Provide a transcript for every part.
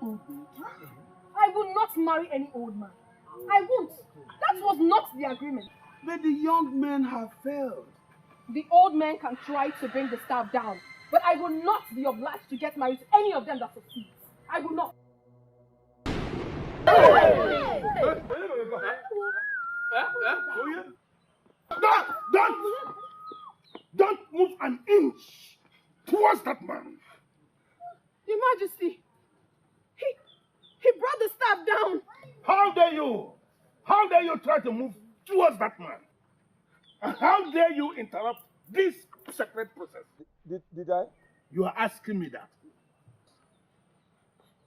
told me. I will not marry any old man. I won't. That was not the agreement. But the young men have failed. The old men can try to bring the staff down, but I will not be obliged to get married to any of them that succeeds. I will not. Don't move an inch towards that man. Your Majesty, he brought the staff down. How dare you? How dare you try to move towards that man? And how dare you interrupt this sacred process? Did I? You are asking me that.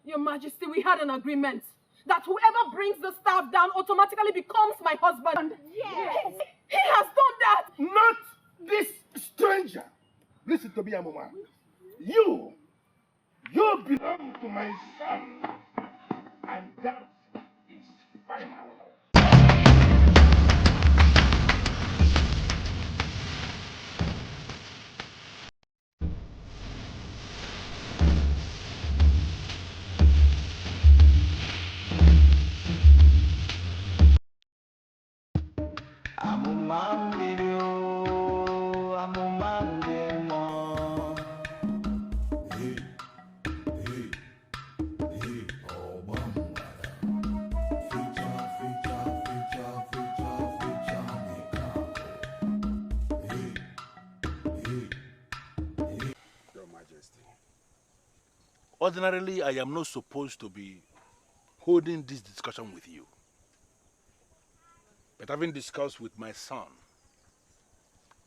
Your Majesty, we had an agreement that whoever brings the staff down automatically becomes my husband. Yes. He has done that. Not this stranger. Listen to me, Amuma. You belong to my son. And that is final. Ordinarily, I am not supposed to be holding this discussion with you. But having discussed with my son,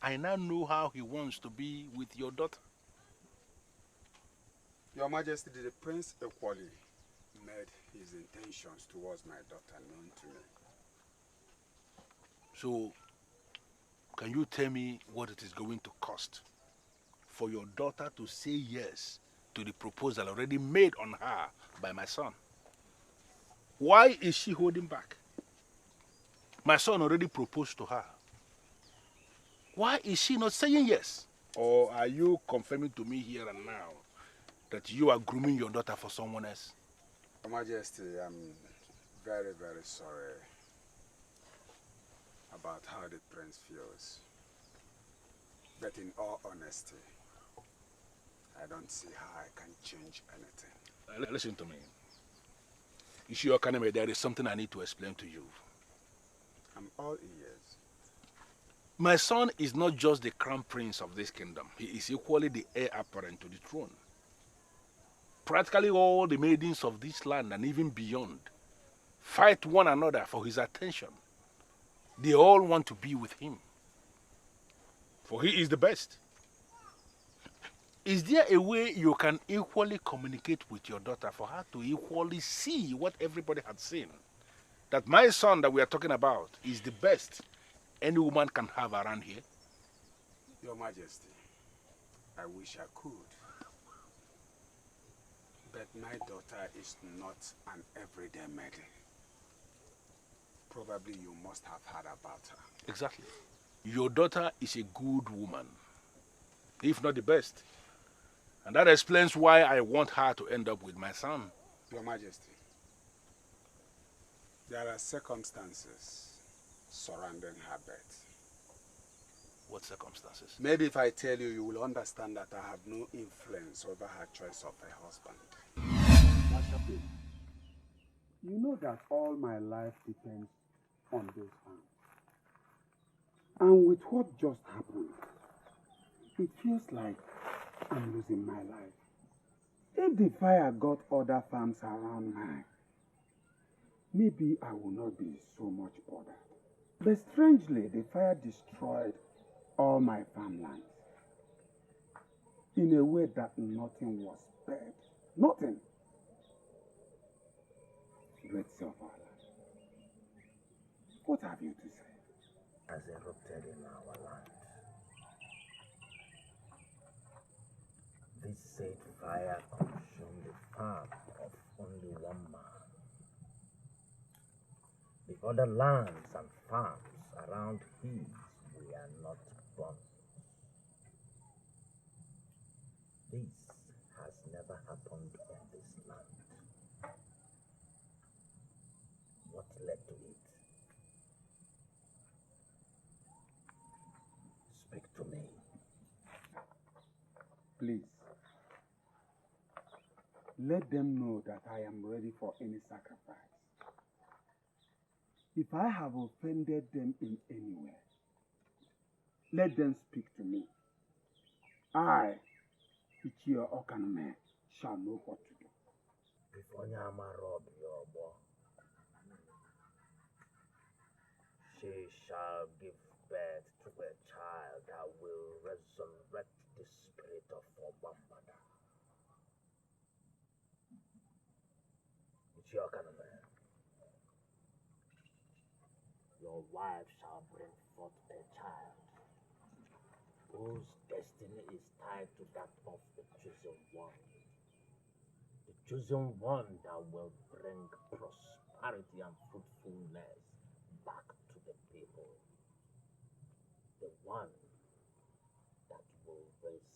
I now know how he wants to be with your daughter. Your Majesty, the Prince equally made his intentions towards my daughter known to me. So, can you tell me what it is going to cost for your daughter to say yes to the proposal already made on her by my son? Why is she holding back? My son already proposed to her. Why is she not saying yes? Or are you confirming to me here and now that you are grooming your daughter for someone else? Your Majesty, I'm very, very sorry about how the Prince feels. But in all honesty, I don't see how I can change anything. Listen to me. Ishio Kaneme, there is something I need to explain to you. I'm all ears. My son is not just the crown prince of this kingdom. He is equally the heir apparent to the throne. Practically all the maidens of this land and even beyond fight one another for his attention. They all want to be with him, for he is the best. Is there a way you can equally communicate with your daughter for her to equally see what everybody had seen? That my son that we are talking about is the best any woman can have around here? Your Majesty, I wish I could. But my daughter is not an everyday maiden. Probably you must have heard about her. Exactly. Your daughter is a good woman, if not the best. And that explains why I want her to end up with my son. Your Majesty, there are circumstances surrounding her birth. What circumstances? Maybe if I tell you, you will understand that I have no influence over her choice of a husband. Master, you know that all my life depends on this man. And with what just happened, it feels like I'm losing my life. If the fire got other farms around mine, maybe I will not be so much bothered. But strangely, the fire destroyed all my farmlands in a way that nothing was spared. Nothing. Great Silver, what have you to say? Has erupted in our land. This said fire consumed the farm of only one man. The other lands and farms around his were not burnt. This has never happened in this land. Please, let them know that I am ready for any sacrifice. If I have offended them in any way, let them speak to me. I, Ichio Okanome, shall know what to do. If Onyama rob your boy, she shall give birth to a child that will resurrect the spirit of Obambada. It's your kind of man. Your wife shall bring forth a child whose destiny is tied to that of the chosen one. The chosen one that will bring prosperity and fruitfulness back to the people. The one that will raise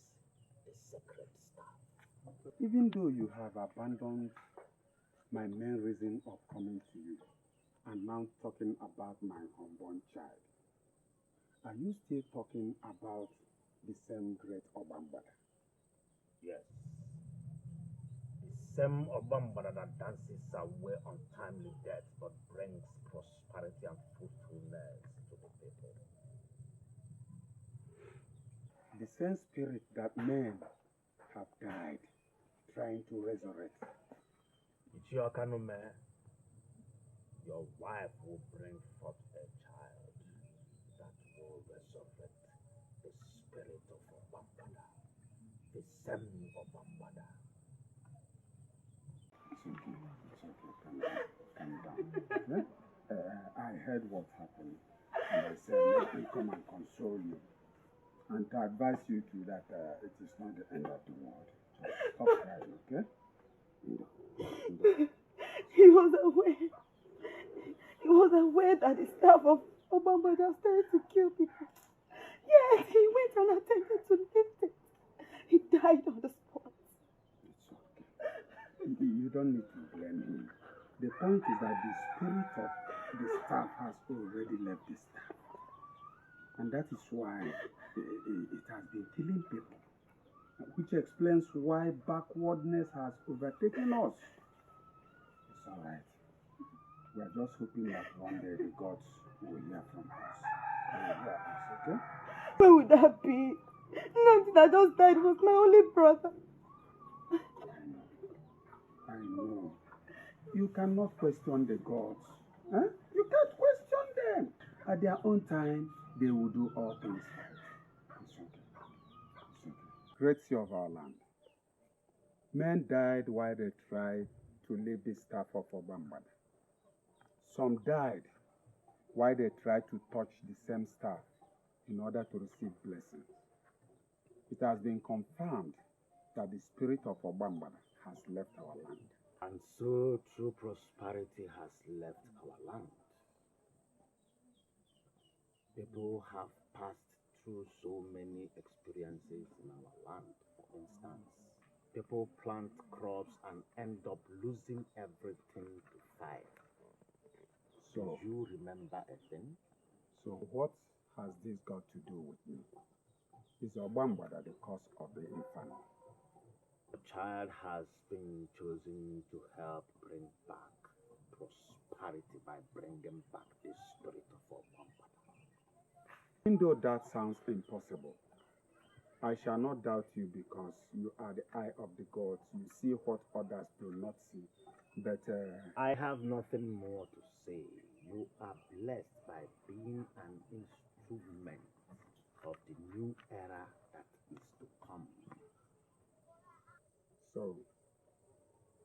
the sacred staff. Even though you have abandoned my main reason of coming to you, and now talking about my unborn child, are you still talking about the same great Obambada? Yes. The same Obambada that dances away untimely death but brings prosperity and fruitfulness to the people. The same spirit that men have died trying to resurrect. It's your Kanume. Your wife will bring forth a child that will resurrect the spirit of Obambada, the same Obambada. It's okay, calm down. Yeah? I heard what happened, and I said, let me come and console you, and to advise you too that it is not the end of the world. So stop crying, okay? He was aware. He was aware that the staff of Obama had started to kill people. Yes, he went and attempted to lift it. He died on the spot. It's okay. You don't need to blame him. The point is that the spirit of the staff has already left the staff. And that is why it has been killing people. Which explains why backwardness has overtaken us. It's all right. We are just hoping that one day the gods will hear from us. They will hear us, okay? Where would that be? Nothing that just died was my only brother. I know. You cannot question the gods. Huh? You can't question them. At their own time, they will do all things right. It's okay. It's okay. Great sea of our land. Men died while they tried to leave the staff of Obambada. Some died while they tried to touch the same staff in order to receive blessings. It has been confirmed that the spirit of Obambada has left our land. And so true prosperity has left our land. People have passed through so many experiences in our land. For instance, people plant crops and end up losing everything to fire. So, do you remember a thing? So what has this got to do with me? Is Obambada the cause of the inferno? The child has been chosen to help bring back prosperity by bringing back the spirit of Obambada. Even though that sounds impossible, I shall not doubt you because you are the eye of the gods. You see what others do not see. But I have nothing more to say. You are blessed by being an instrument of the new era that is to come. So,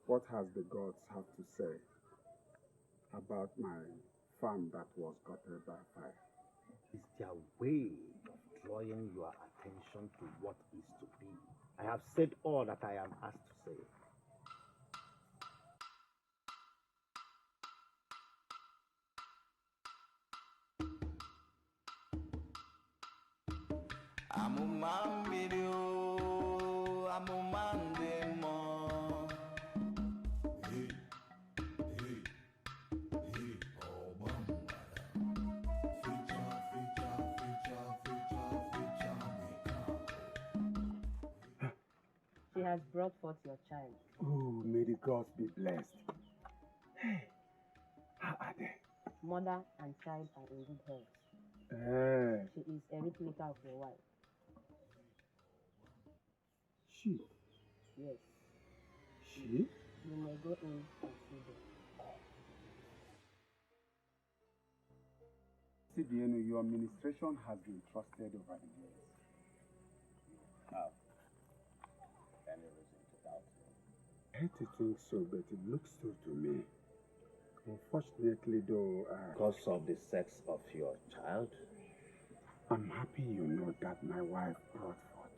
what has the gods have to say about my farm that was gutted by fire? It's their way of drawing your attention to what is to be. I have said all that I am asked to say. Amuma video, Amuma demo. Hey, hey, hey, Obambada. Feature, has brought forth your child. Oh, may the gods be blessed. Hey, how are they? Mother and child are in good health. She is a replica of your wife. She? Yes. She? You may go in and see them. CDN, your administration has been trusted over the years. How? Any reason to doubt me? I hate to think so, but it looks so to me. Unfortunately, though, Because of the sex of your child? I'm happy you know that my wife brought forth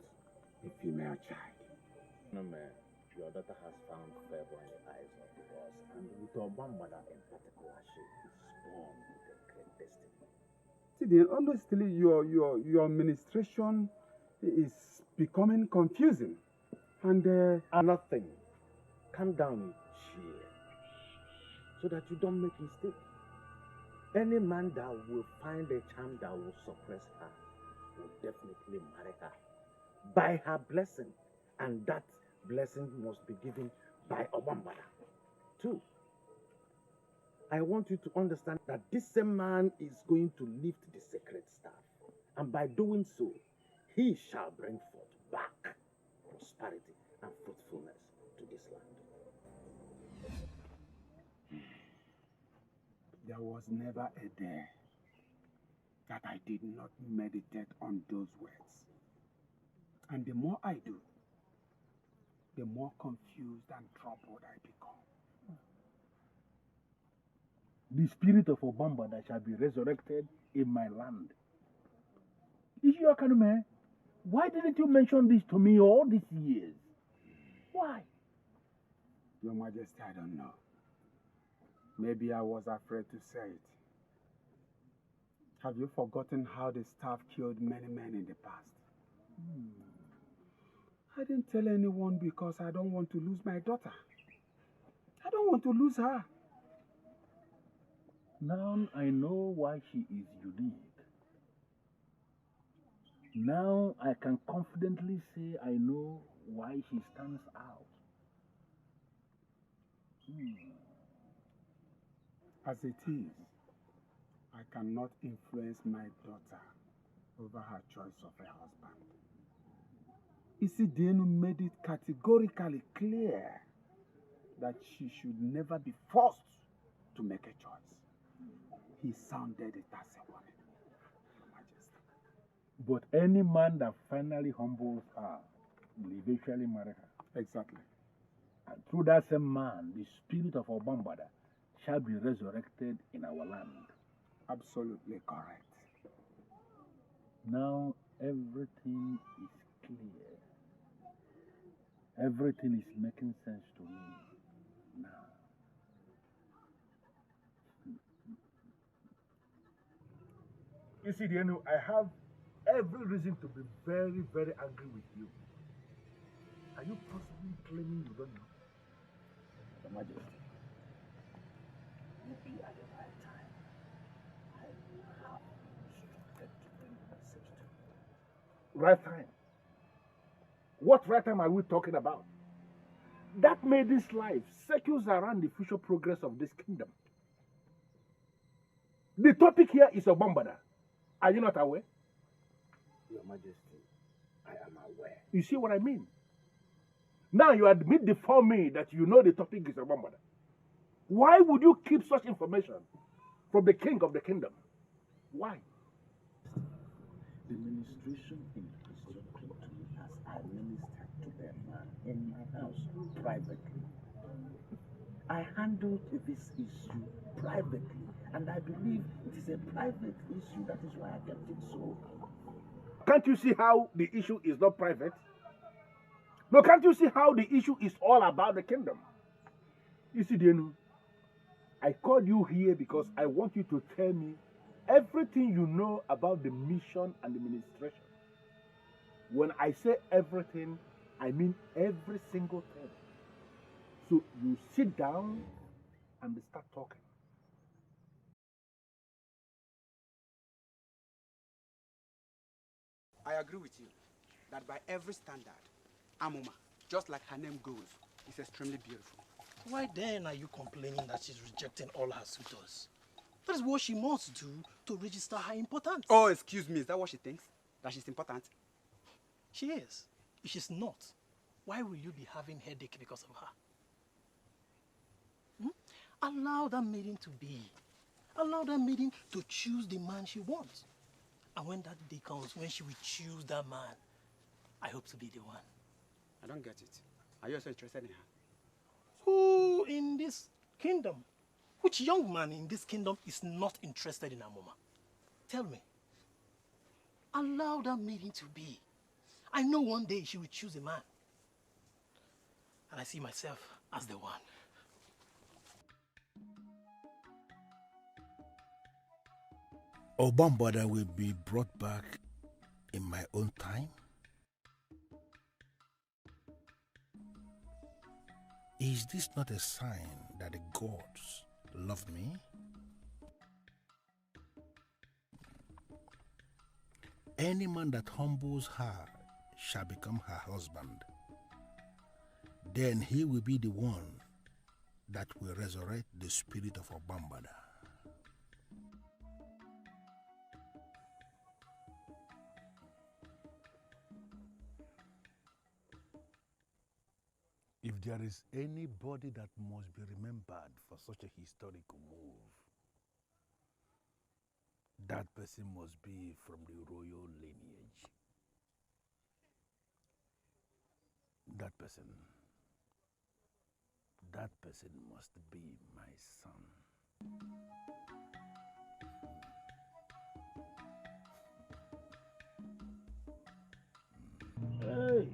a female child. No, man. Your daughter has found favor in the eyes of the boss, and with your mother in particular, she is born with a great destiny. CDN, honestly, your administration is becoming confusing. And Nothing. Calm down, cheer, so that you don't make mistake. Any man that will find a charm that will suppress her will definitely marry her by her blessing, and that blessing must be given by Obambada. 2, I want you to understand that this same man is going to lift the sacred staff, and by doing so, he shall bring forth back prosperity and fruitfulness to this land. there was never a day that I did not meditate on those words. And the more I do, the more confused and troubled I become. The spirit of Obamba that shall be resurrected in my land. Ishiokanume, why didn't you mention this to me all these years? Why? Your Majesty, I don't know. Maybe I was afraid to say it. Have you forgotten how the staff killed many men in the past? I didn't tell anyone because I don't want to lose my daughter. I don't want to lose her. Now I know why she is unique. Now I can confidently say I know why she stands out. As it is, I cannot influence my daughter over her choice of a husband. Isidenu made it categorically clear that she should never be forced to make a choice. He sounded it as a warning, Your Majesty. But any man that finally humbles her will eventually marry her. Exactly. And through that same man, the spirit of Obambada shall be resurrected in our land. Absolutely correct. Now everything is clear. Everything is making sense to me now. You see, Dienu, I have every reason to be very, very angry with you. Are you possibly claiming you don't know? Your Majesty, maybe at the right time, I have instructed to bring the message to you. Right time? What right time are we talking about? That made this life circles around the future progress of this kingdom. The topic here is Obambada. Are you not aware? Your Majesty, I am aware. You see what I mean? Now you admit before me that you know the topic is Obambada. Why would you keep such information from the king of the kingdom? Why? The ministration in question came to me as I ministered to a man in my house privately. I handled this issue privately, and I believe it is a private issue. That is why I kept it so. Can't you see how the issue is not private? No, can't you see how the issue is all about the kingdom? You see, Denu, I called you here because I want you to tell me everything you know about the mission and the ministration. When I say everything, I mean every single thing. So you sit down and start talking. I agree with you that by every standard, Amuma just like her name goes. It's extremely beautiful. Why then are you complaining that she's rejecting all her suitors? That is what she must do to register her importance. Oh, excuse me, is that what she thinks? That she's important? She is. If she's not, why will you be having headache because of her? Allow that maiden to be. Allow that maiden to choose the man she wants. And when that day comes, when she will choose that man, I hope to be the one. I don't get it. Are you also interested in her? Who in this kingdom, which young man in this kingdom is not interested in Amuma? Tell me. Allow that maiden to be. I know one day she will choose a man. And I see myself as the one. Obambada will be brought back in my own time? Is this not a sign that the gods love me? Any man that humbles her shall become her husband. Then he will be the one that will resurrect the spirit of Obambada. If there is anybody that must be remembered for such a historical move, that person must be from the royal lineage. That person must be my son. Hey!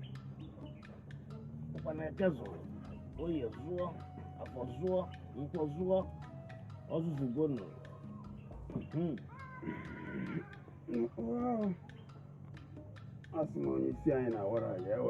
Ugezu, Ugezu, AforevoTV, Ugezu, Ozuzugono. Well, as long as you are what I am,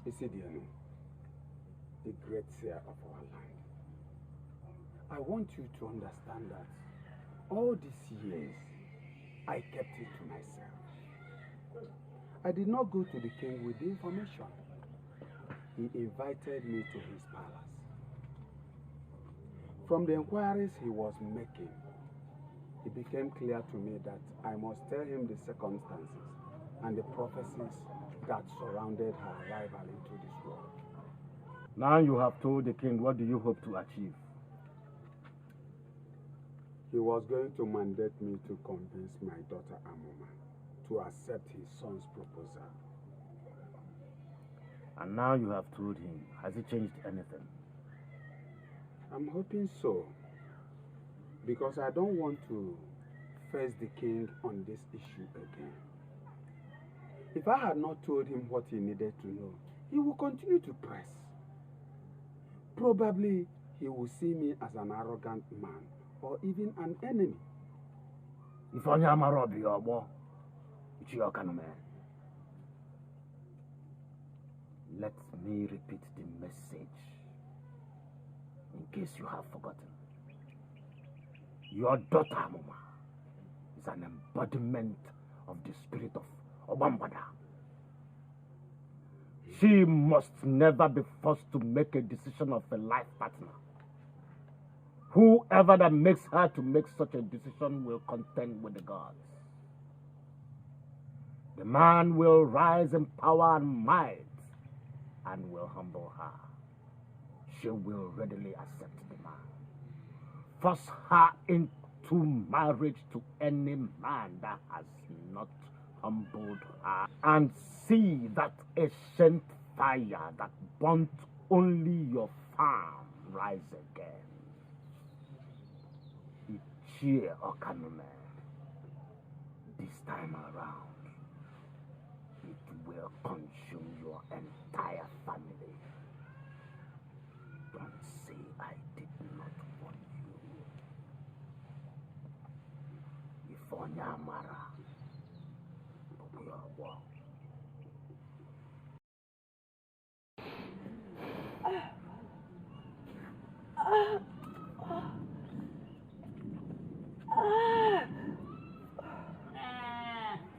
Isidiano, the great seer of our land, I want you to understand that all these years I kept it to myself. I did not go to the king with the information. He invited me to his palace. From the inquiries he was making, it became clear to me that I must tell him the circumstances and the prophecies that surrounded her arrival into this world. Now you have told the king, what do you hope to achieve? He was going to mandate me to convince my daughter Amuma to accept his son's proposal. And now you have told him, has he changed anything? I'm hoping so, because I don't want to face the king on this issue again. If I had not told him what he needed to know, he will continue to press. Probably he will see me as an arrogant man or even an enemy. If only Amarobi or let me repeat the message in case you have forgotten. Your daughter Amuma is an embodiment of the spirit of Obambada. She must never be forced to make a decision of a life partner. Whoever that makes her to make such a decision will contend with the gods. The man will rise in power and might and will humble her. She will readily accept the man. Force her into marriage to any man that has not humbled her, and see that ancient fire that burnt only your farm rise again. Ichie Okanume, this time around, it will consume your entire family. Don't say I did not warn you. If Onyamara,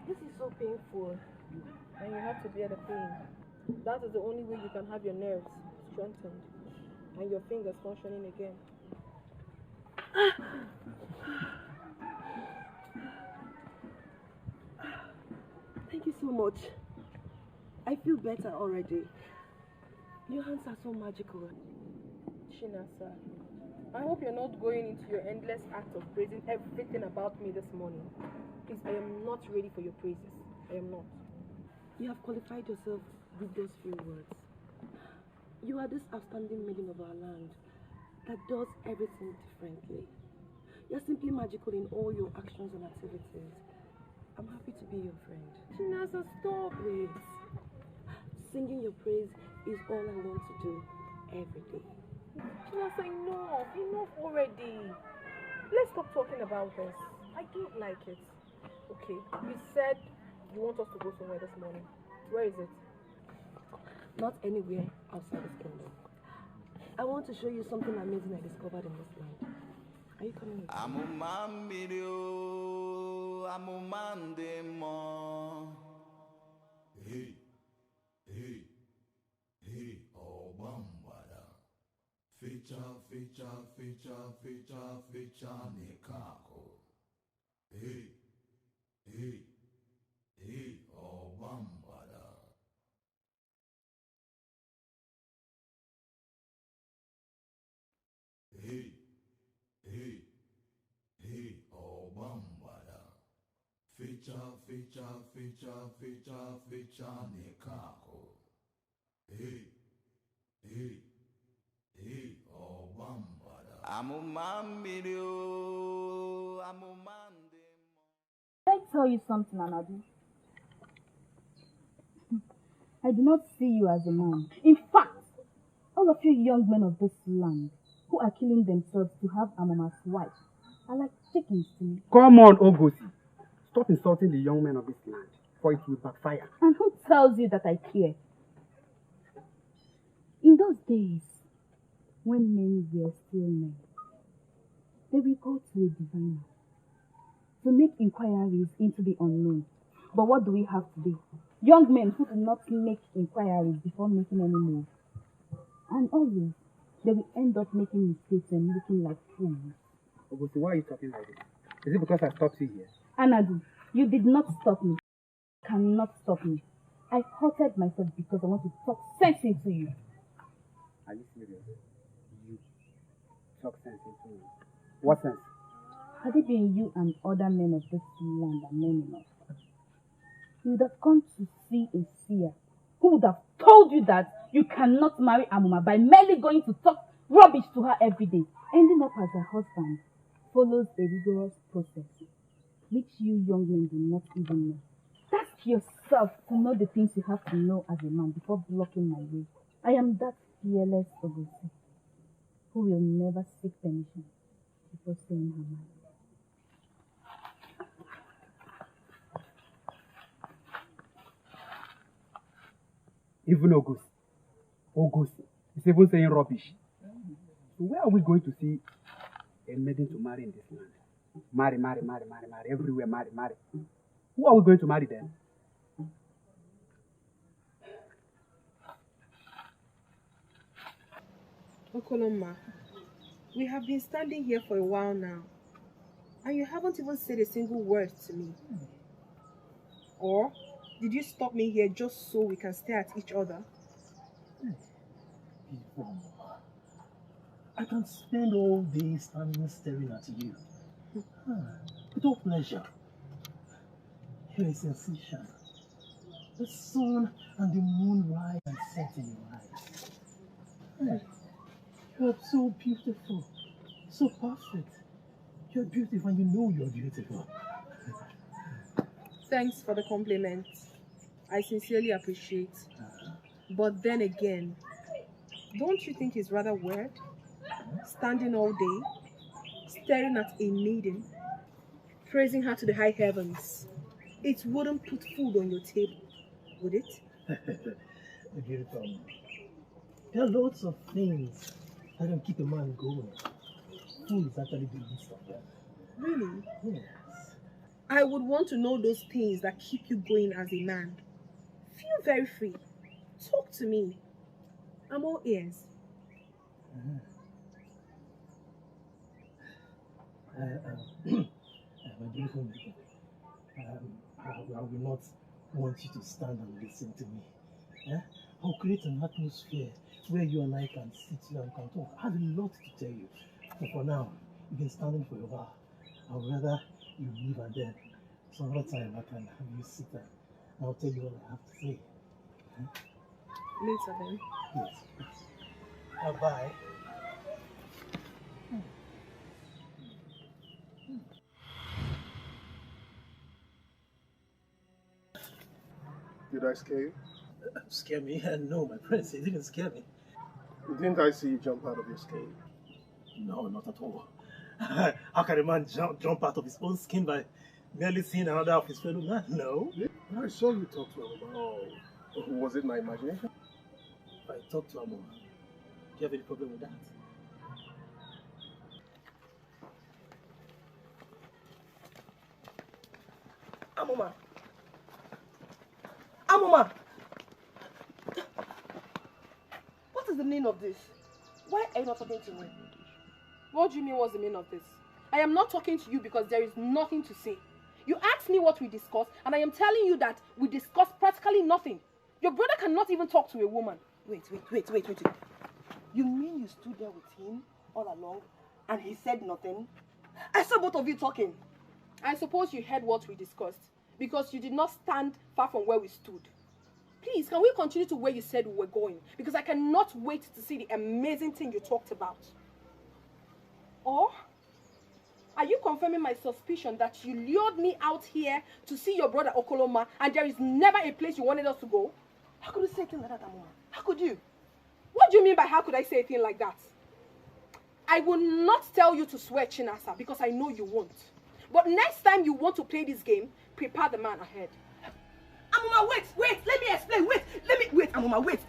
This is so painful. And you have to bear the pain. That is the only way you can have your nerves strengthened and your fingers functioning again. Thank you so much. I feel better already. Your hands are so magical. Chinasa, I hope you're not going into your endless act of praising everything about me this morning. Please, I am not ready for your praises. I am not. You have qualified yourself with those few words. You are this outstanding maiden of our land that does everything differently. You're simply magical in all your actions and activities. I'm happy to be your friend. Chinasa, stop. Wait. Singing your praise is all I want to do every day. Chinasa, enough. Enough already. Let's stop talking about this. I don't like it. Okay, you said you want us to go somewhere this morning. Where is it? Not anywhere outside this kingdom. I want to show you something amazing I discovered in this land. Are you coming with me? Amuma mirio, amuma ndemo. Hey, hey, hey, oh bambada. Fecha, fecha, fecha, fecha, fecha nekako. Hey, hey, hey, oh bambada. Hey, hey, hey, oh bambada. Fecha, fecha, fecha, fecha, fecha nekako. Hey, hey, hey, oh bambada. Amuma mirio, amuma ndemo. Can I tell you something, Anadu? I do not see you as a man. In fact, all of you young men of this land who are killing themselves to have Amuma's wife are like chickens to me. Come on, Ugezu. Stop insulting the young men of this land, for it will backfire. And who tells you that I care? In those days, when men were still men, they will go to a diviner to make inquiries into the unknown. But what do we have today? Young men who do not make inquiries before making any move. And always, they will end up making mistakes and looking like fools. Ugezu, why are you talking like this? Is it because I stopped you here? Anadu, you did not stop me. You cannot stop me. I halted myself because I want to talk sense into you. Are you serious? You talk sense into me. What sense? Had it been you and other men of this land are men enough, you would have come to see a seer who would have told you that you cannot marry Amuma by merely going to talk rubbish to her every day. Ending up as her husband follows a rigorous process, which you young men do not even know. Ask yourself to know the things you have to know as a man before blocking my way. I am that fearless Ugezu who will never seek permission before saying her mind. Even Ugezu is even saying rubbish. So where are we going to see a maiden to marry in this land? Marry, everywhere, marry. Who are we going to marry then? Okoloma, we have been standing here for a while now, and you haven't even said a single word to me. Or did you stop me here just so we can stare at each other? I can spend all day standing staring at you. With all pleasure. You're a sensation. The sun and the moon rise and set in your eyes. You are so beautiful, so perfect. You're beautiful and you know you're beautiful. Thanks for the compliment. I sincerely appreciate. But then again, don't you think it's rather weird? Standing all day, staring at a maiden, praising her to the high heavens. It wouldn't put food on your table, would it? Beautiful. There are lots of things That can keep a man going. Food is actually the least of them. Really? Yes. I would want to know those things that keep you going as a man. Feel very free. Talk to me. I'm all ears. My beautiful lady, I will not want you to stand and listen to me. I'll create an atmosphere where you and I can sit here and can talk. I have a lot to tell you. But for now, you've been standing for a while. I would rather you leave and then some other time I can have you sit there and I'll tell you what I have to say. Later then. Yes. Bye-bye. Did I scare you? Scare me? No, my prince, it didn't scare me. Didn't I see you jump out of your skin? No, not at all. How can a man jump out of his own skin by merely seeing another of his fellow man? No. I saw you talk to Amuma. Oh, was it my imagination? If I talk to Amuma, do you have any problem with that? Amuma. Amuma! What is the meaning of this? Why are you not talking to me? What do you mean what's the meaning of this? I am not talking to you because there is nothing to say. You asked me what we discussed and I am telling you that we discussed practically nothing. Your brother cannot even talk to a woman. Wait. You mean you stood there with him all along and he said nothing? I saw both of you talking. I suppose you heard what we discussed because you did not stand far from where we stood. Please, can we continue to where you said we were going? Because I cannot wait to see the amazing thing you talked about. Or are you confirming my suspicion that you lured me out here to see your brother Okoloma and there is never a place you wanted us to go? How could you say a thing like that, Amuma? How could you? What do you mean by how could I say a thing like that? I will not tell you to swear Chinasa because I know you won't. But next time you want to play this game, prepare the man ahead. Amuma, wait, let me explain, wait, Amuma, wait,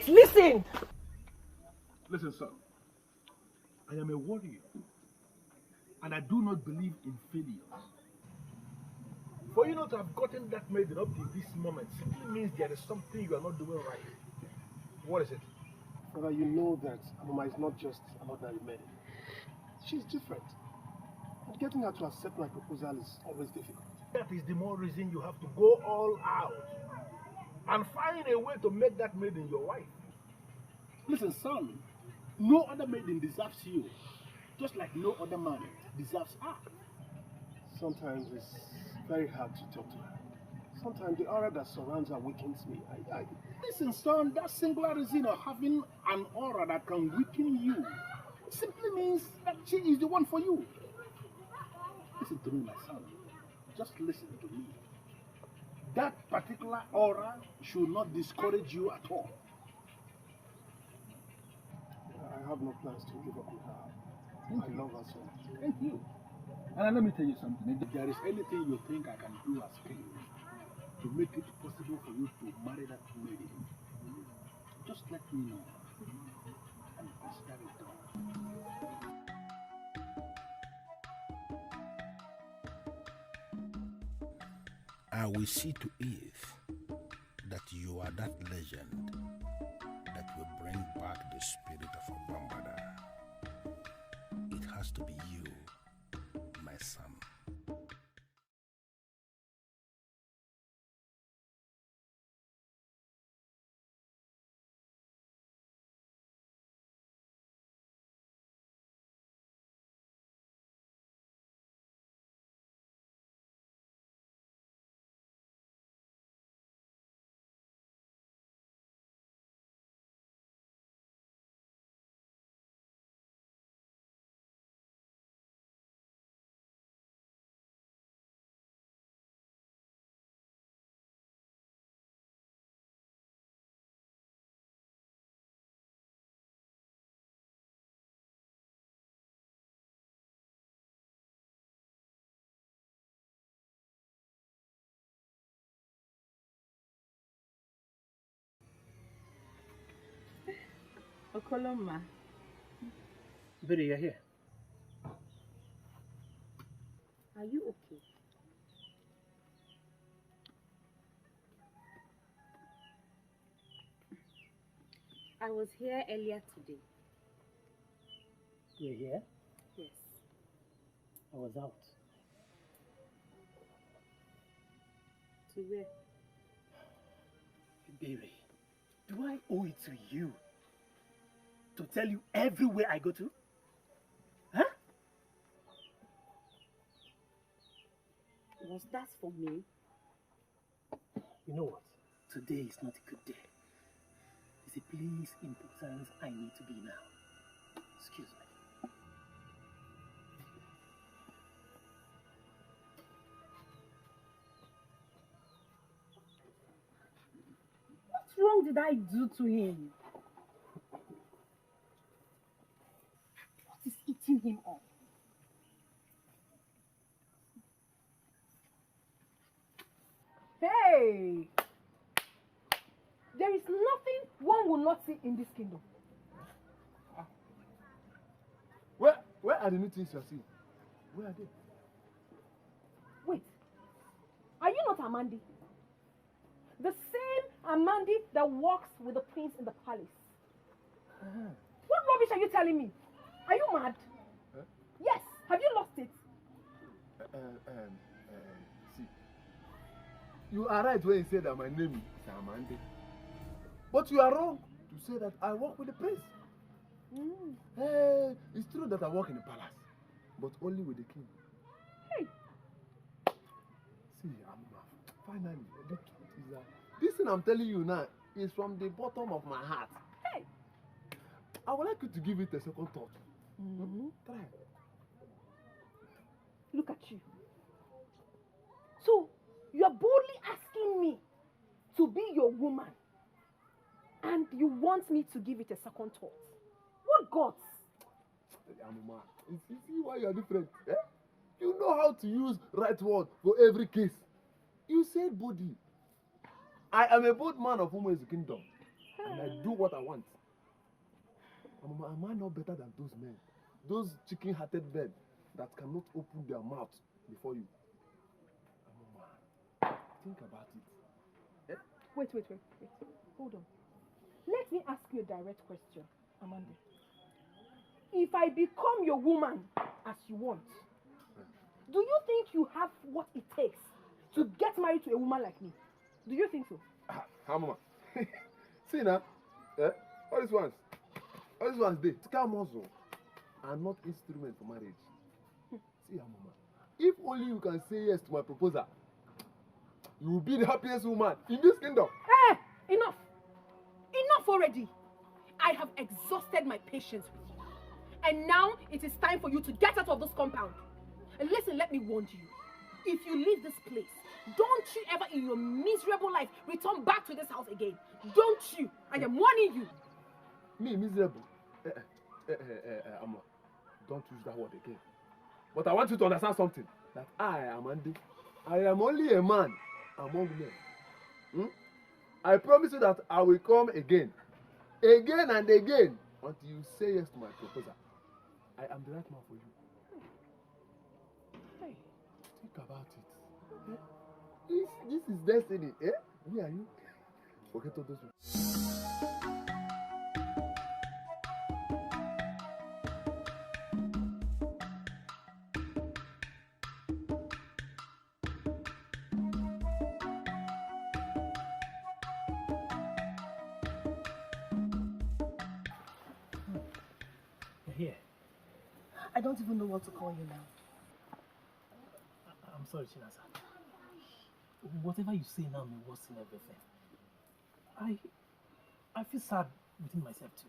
listen. Listen, son. I am a warrior. And I do not believe in failures. For you not to have gotten that maiden up to this moment simply means there is something you are not doing right. What is it? Father, you know that Amuma is not just an ordinary maiden. She's different. But getting her to accept my proposal is always difficult. That is the more reason you have to go all out and find a way to make that maiden your wife. Listen, son, no other maiden deserves you, just like no other man deserves her. Sometimes it's very hard to talk to her. Sometimes the aura that surrounds her weakens me. Listen, son, that singular reason of having an aura that can weaken you simply means that she is the one for you. Listen to me, my son. Just listen to me. That particular aura should not discourage you at all. I have no plans to give up on her. I love her so much. Thank you. And let me tell you something. If there is anything you think I can do as king to make it possible for you to marry that lady, just let me know. And consider it done. I will see to it that you are that legend that will bring back the spirit of Obambada. It has to be you, my son. Okoloma, Baby, you're here. Are you okay? I was here earlier today. You're here? Yes. I was out. To where? Baby, do I owe it to you to tell you everywhere I go to? Huh? Was that for me? You know what? Today is not a good day. There's a place in Publicizing I need to be now. Excuse me. What wrong did I do to him? What is eating him up? Hey! There is nothing one will not see in this kingdom. Where are the new things you're seeing? Where are they? Wait, are you not Amandi? The same Amandi that walks with the prince in the palace. What rubbish are you telling me? Are you mad? Yes, have you lost it? See, you are right when you say that my name is Amandi. But you are wrong to say that I work with the prince. It's true that I work in the palace, but only with the king. Hey! See, finally, the truth is that this thing I'm telling you now is from the bottom of my heart. Hey! I would like you to give it a second thought. Try. Look at you. So, you're boldly asking me to be your woman, and you want me to give it a second thought. What gods? Amuma, you see why you are different? Eh? You know how to use right word for every case. You said body. I am a bold man of Ugezu kingdom, and I do what I want. Amuma, am I not better than those men? Those chicken-hearted men that cannot open their mouth before you. Amuma, think about it. Eh? Wait. Hold on. Let me ask you a direct question, Amanda. If I become your woman as you want, do you think you have what it takes to get married to a woman like me? Do you think so? Amuma, see now, all these ones, they scam muscle are not instrument for marriage. See, Amuma, if only you can say yes to my proposal, you will be the happiest woman in this kingdom. Hey, enough already. I have exhausted my patience with you. And now it is time for you to get out of this compound. And listen, let me warn you. If you leave this place, don't you ever in your miserable life return back to this house again. Don't you? I am warning you. Me, miserable? Amma, don't use that word again. But I want you to understand something. That I am Andy. I am only a man among men. I promise you that I will come again and again until you say yes to my proposal. I am the right man for you. Hey. Think about it. This is destiny. Me and you. Forget all those people. Here. I don't even know what to call you now. I'm sorry, Chinasa. Whatever you say now may worsen everything. I feel sad within myself too.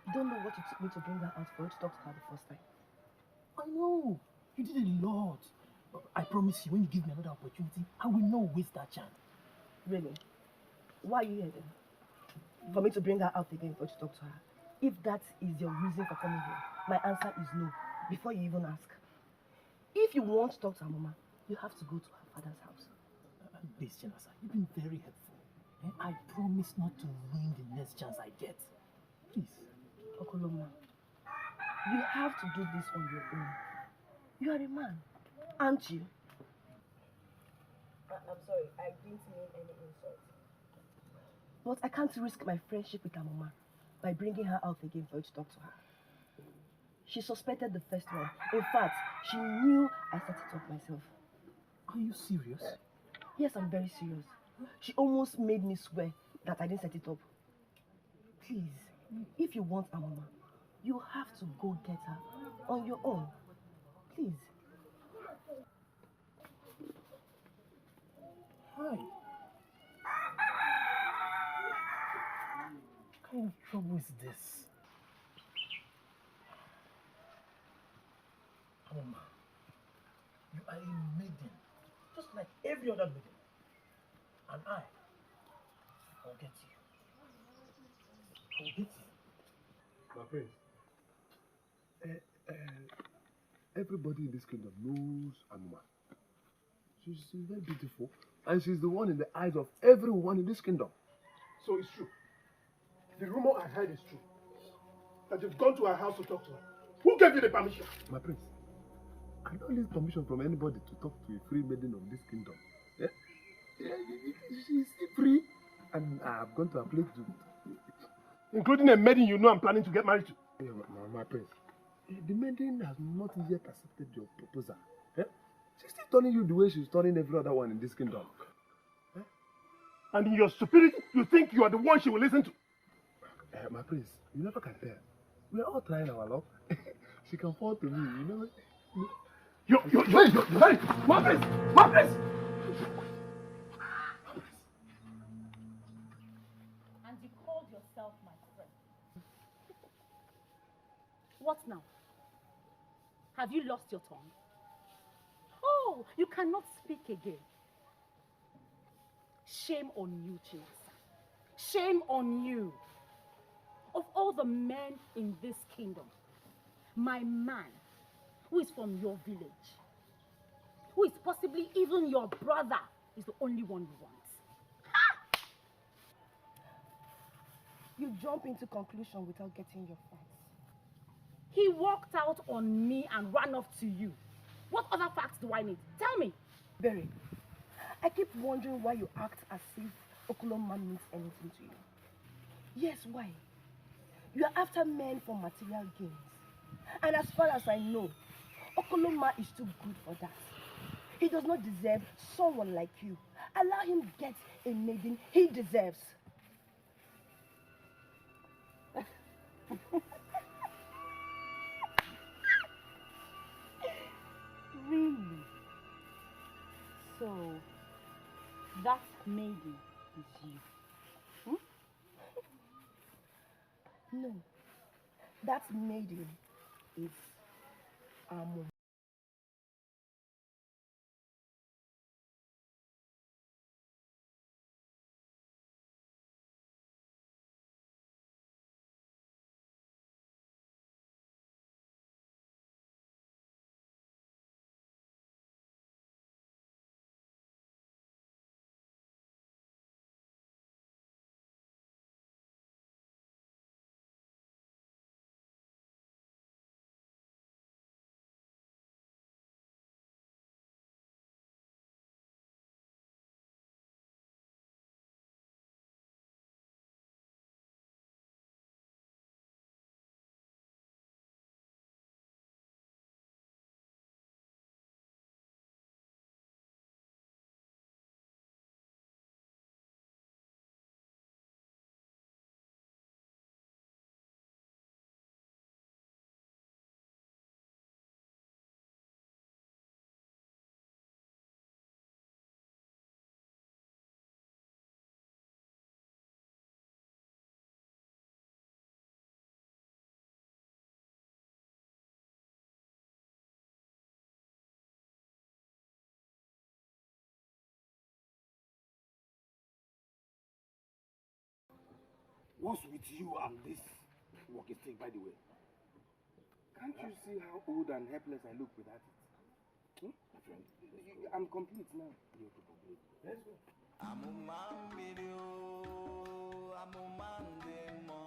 You don't know what it took me to bring her out for you to talk to her the first time. I know. You did a lot. I promise you, when you give me another opportunity, I will not waste that chance. Really? Why are you here then? For me to bring her out again for you to talk to her? If that is your reason for coming here, my answer is no, before you even ask. If you want to talk to Amuma, you have to go to her father's house. Please, Chinasa, you've been very helpful. I promise not to ruin the next chance I get. Please. Okoloma, You have to do this on your own. You are a man, aren't you? I'm sorry, I didn't mean any insult. But I can't risk my friendship with Amuma by bringing her out again for you to talk to her. She suspected the first one. In fact, she knew I set it up myself. Are you serious? Yes, I'm very serious. She almost made me swear that I didn't set it up. Please, if you want Amuma, you have to go get her on your own. Please. Hi. What kind of trouble is this? Amuma, you are a maiden, just like every other maiden. And I'll get you. I'll get you. My friends, everybody in this kingdom knows Amuma. She's very beautiful, and she's the one in the eyes of everyone in this kingdom. So it's true. The rumor I heard is true. That you've gone to her house to talk to her. Who gave you the permission? My prince, I don't need permission from anybody to talk to a free maiden of this kingdom. Yeah? She's free, and I've gone to her place to... Including a maiden you know I'm planning to get married to. Yeah, my prince, the maiden has not yet accepted your proposal. Yeah? She's still turning you the way she's turning every other one in this kingdom. Yeah? And in your stupidity, you think you are the one she will listen to. My prince, you never can tell. We are all trying our luck. She can fall to me, you know. Hey, my prince! My prince! And you called yourself my friend. What now? Have you lost your tongue? Oh, you cannot speak again. Shame on you, Chinasa. Shame on you. Of all the men in this kingdom, my man, who is from your village, who is possibly even your brother, is the only one you want. Ha! You jump into conclusion without getting your facts. He walked out on me and ran off to you. What other facts do I need? Tell me. Berry, I keep wondering why you act as if Okorondu means anything to you. Yes, why? You are after men for material gains. And as far as I know, Okorondu is too good for that. He does not deserve someone like you. Allow him get a maiden he deserves. Really? So, that maiden is you? No, that maiden is Amuma. What's with you and this walking stick, by the way? Can't you see how old and helpless I look without it? My friend, I'm complete now. You're complete. Let's go. Amuma video, Amuma demo.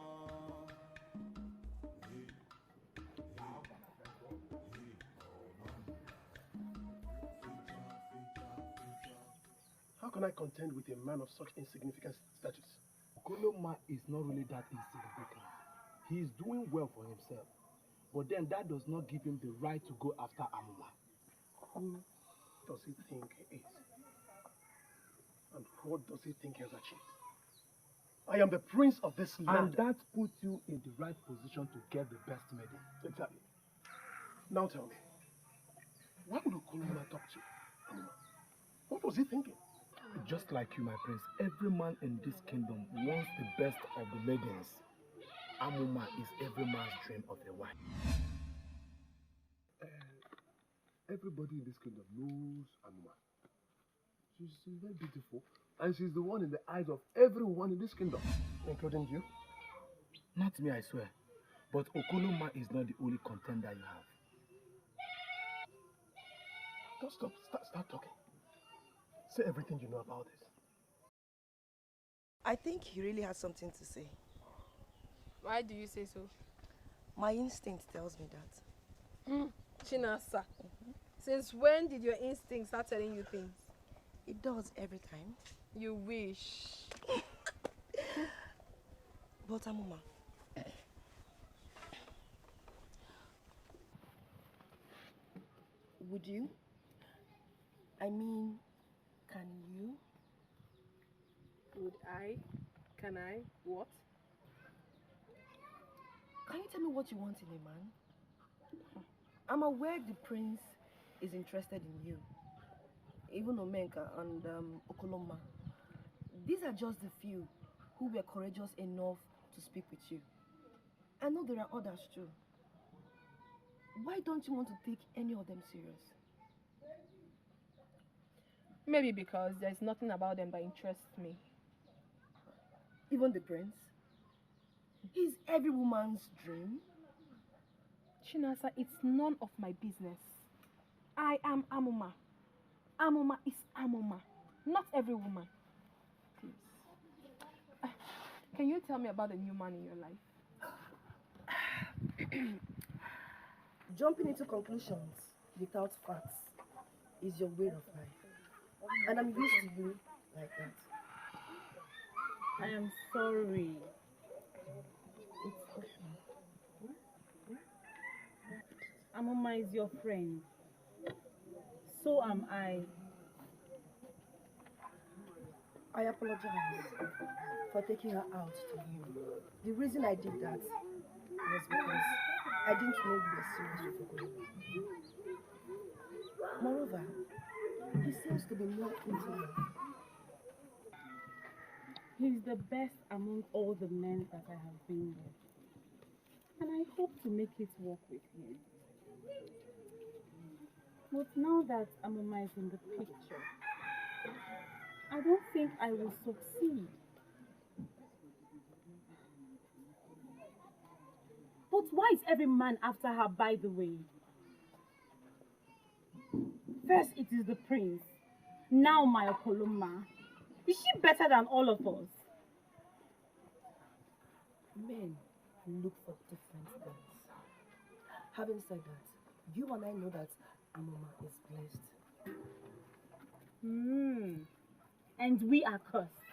How can I contend with a man of such insignificant status? Okoloma is not really that insignificant. He is doing well for himself. But then that does not give him the right to go after Amuma. Who does he think he is? And what does he think he has achieved? I am the prince of this land. And that puts you in the right position to get the best maiden. Exactly. Now tell me, why would Okoloma talk to you? What was he thinking? Just like you, my prince, every man in this kingdom wants the best of the maidens. Amuma is every man's dream of a wife. Everybody in this kingdom knows Amuma. She's very beautiful, and she's the one in the eyes of everyone in this kingdom, including you. Not me, I swear. But Okoloma is not the only contender you have. Don't stop. Start talking. Say everything you know about this. I think he really has something to say. Why do you say so? My instinct tells me that. Chinasa, since when did your instinct start telling you things? It does every time. You wish. But Amuma, would you? I mean, can you? Would I? Can I? What? Can you tell me what you want in a man? I'm aware the prince is interested in you. Even Omenka and Okoloma. These are just the few who were courageous enough to speak with you. I know there are others too. Why don't you want to take any of them serious? Maybe because there's nothing about them that interests me. Even the prince? He's every woman's dream. Chinasa, it's none of my business. I am Amuma. Amuma is Amuma, not every woman. Please. Can you tell me about the new man in your life? Jumping into conclusions without facts is your way of life. And I'm used to you like that. I am sorry. It's okay. Amuma is your friend. So am I. I apologize for taking her out to you. The reason I did that was because I didn't know you were serious with Okorondu. Moreover, he seems to be more into you. He's the best among all the men that I have been with. And I hope to make it work with him. But now that Amuma is in the picture, I don't think I will succeed. But why is every man after her, by the way? First it is the prince, now my Okoloma. Is she better than all of us? Men look for different things. Having said that, you and I know that Amuma is blessed. And we are cursed.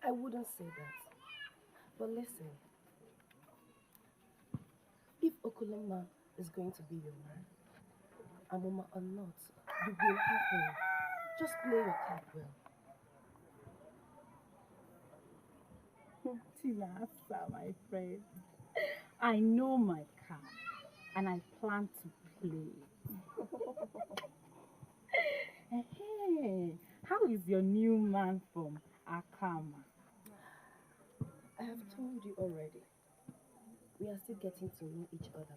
I wouldn't say that. But listen, if Okoloma is going to be your man, Amuma or not, you will have him. Just play your card well. Tilasa, my friend. I know my card, and I plan to play. Hey, how is your new man from Akama? I have told you already. We are still getting to know each other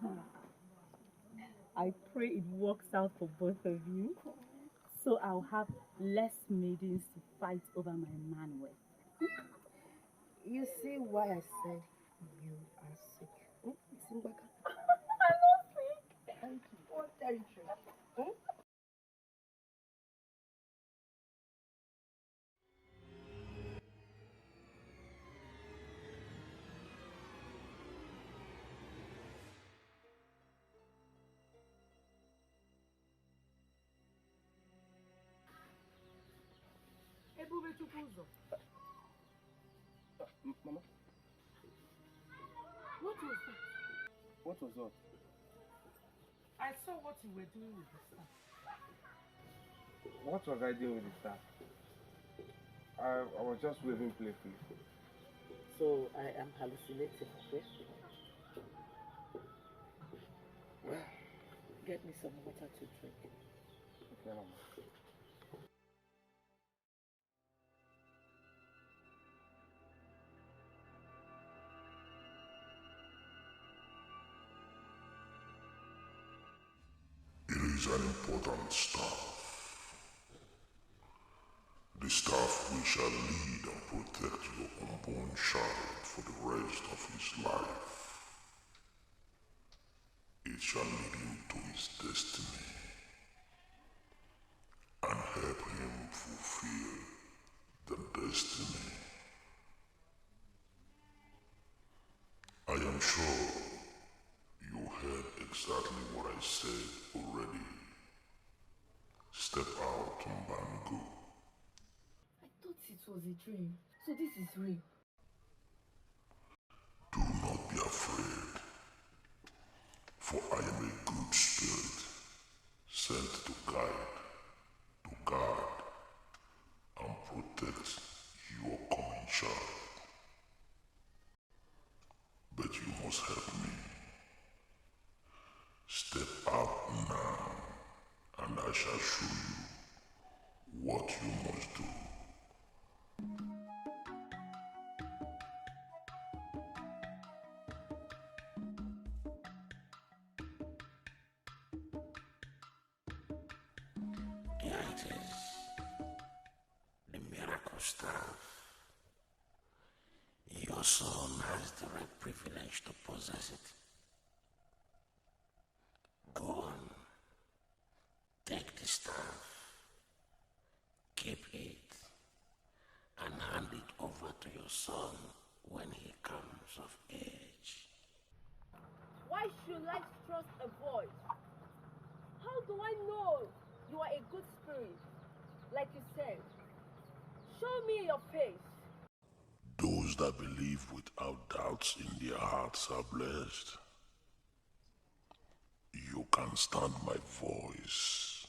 better. I pray it works out for both of you, so I'll have less maidens to fight over my man with. You see why I said you are sick. I'm not sick. Thank you. What territory? Mama? What was that? What was that? I saw what you were doing with the staff. What was I doing with the staff? I was just waving playfully. So I am hallucinating, okay? Well, get me some water to drink. Okay, Mama. It is an important staff. The staff which shall lead and protect your unborn child for the rest of his life. It shall lead him to his destiny and help him fulfill the destiny. I am sure you heard exactly what I said already. Step out and go. I thought it was a dream. So this is real. Do not be afraid, for I am a good spirit, sent to guide, to guard, and protect your coming child. But you must help me. Step up now, and I shall show you what you must do. Here it is, the miracle staff. Your son has the right privilege to possess it. Go on, take the staff, keep it, and hand it over to your son when he comes of age. Why should I trust a voice? How do I know you are a good spirit? Like you said, show me your face. Those that believe without doubts in their hearts are blessed. You can stand my voice,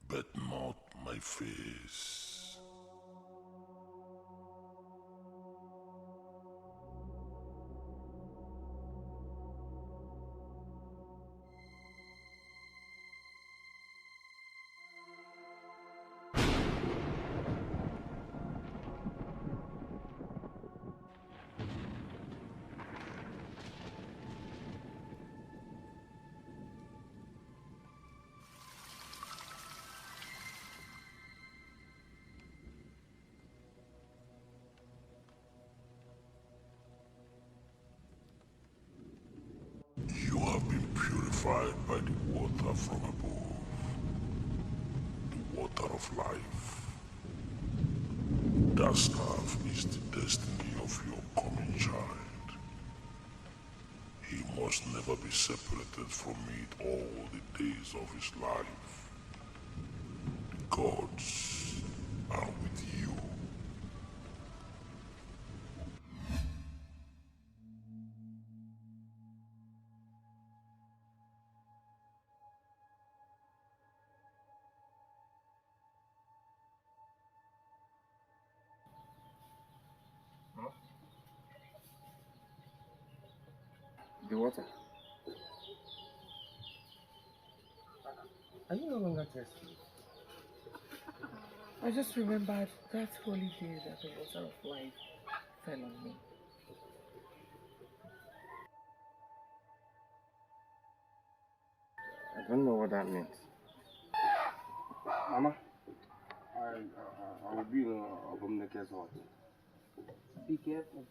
but not my face. You have been purified by the water from above, the water of life. That staff is the destiny of your coming child. He must never be separated from it all the days of his life. The gods are with you. The water. Are you no longer thirsty? I just remembered that holy day that the water of life fell on me. I don't know what that means. Mama, I will be in Obumneke's hut. Be careful.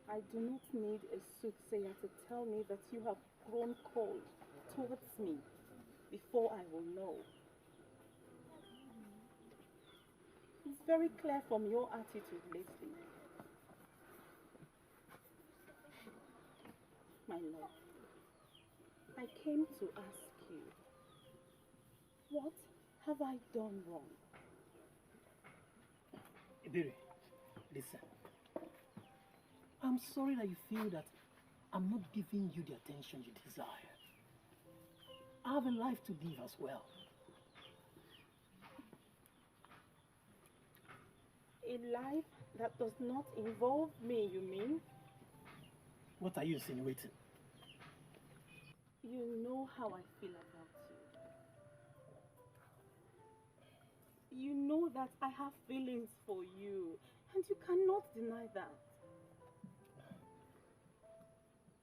I do not need a soothsayer to tell me that you have grown cold towards me before I will know. It's very clear from your attitude lately. My love, I came to ask you, what have I done wrong? Iberi, listen. I'm sorry that you feel that I'm not giving you the attention you desire. I have a life to live as well. A life that does not involve me, you mean? What are you insinuating? You know how I feel about you. You know that I have feelings for you, and you cannot deny that.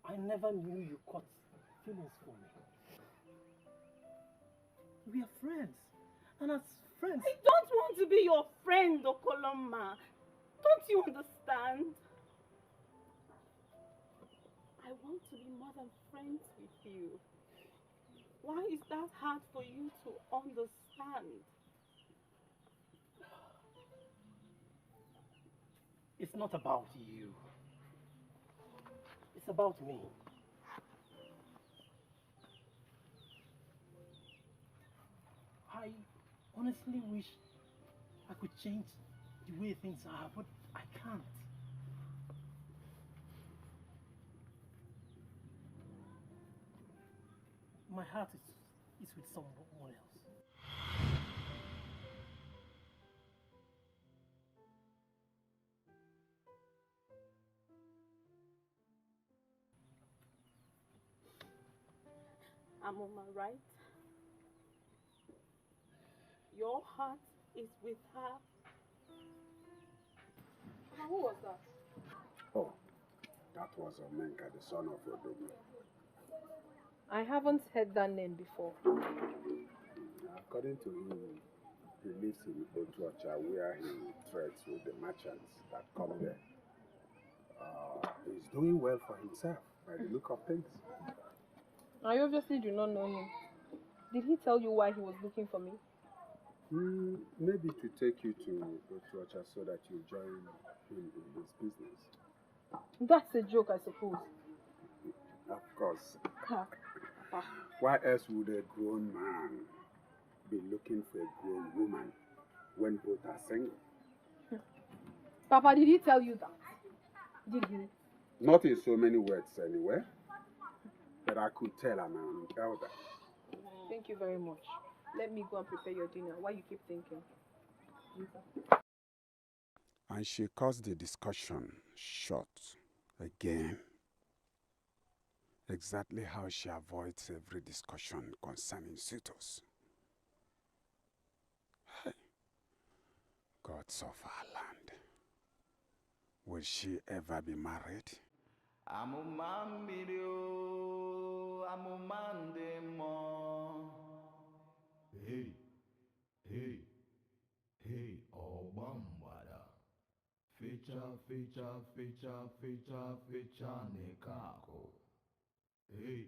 I never knew you caught feelings for me. We are friends, and as friends... I don't want to be your friend, Okoloma. Don't you understand? I want to be more than friends with you. Why is that hard for you to understand? It's not about you. It's about me. I honestly wish I could change the way things are, but I can't. My heart is with someone else. Amuma, right? Your heart is with her. Who was that? Oh, that was Omenka, the son of Odogu. I haven't heard that name before. According to him, he lives in Otuacha where he trades with the merchants that come there. He's doing well for himself by the look of things. I obviously do not know him. Did he tell you why he was looking for me? Maybe to take you to Otuacha so that you join him in his business. That's a joke, I suppose. Of course. Why else would a grown man be looking for a grown woman when both are single? Papa, did he tell you that? Did he? Not in so many words anyway, but I could tell I'm an elder. Thank you very much. Let me go and prepare your dinner. Why you keep thinking? And she cuts the discussion short again. Exactly how she avoids every discussion concerning suitors. Hey, gods of our land, will she ever be married? Amuma amumandemo. Hey, hey, hey, Obambada. Fecha nekako. Hey,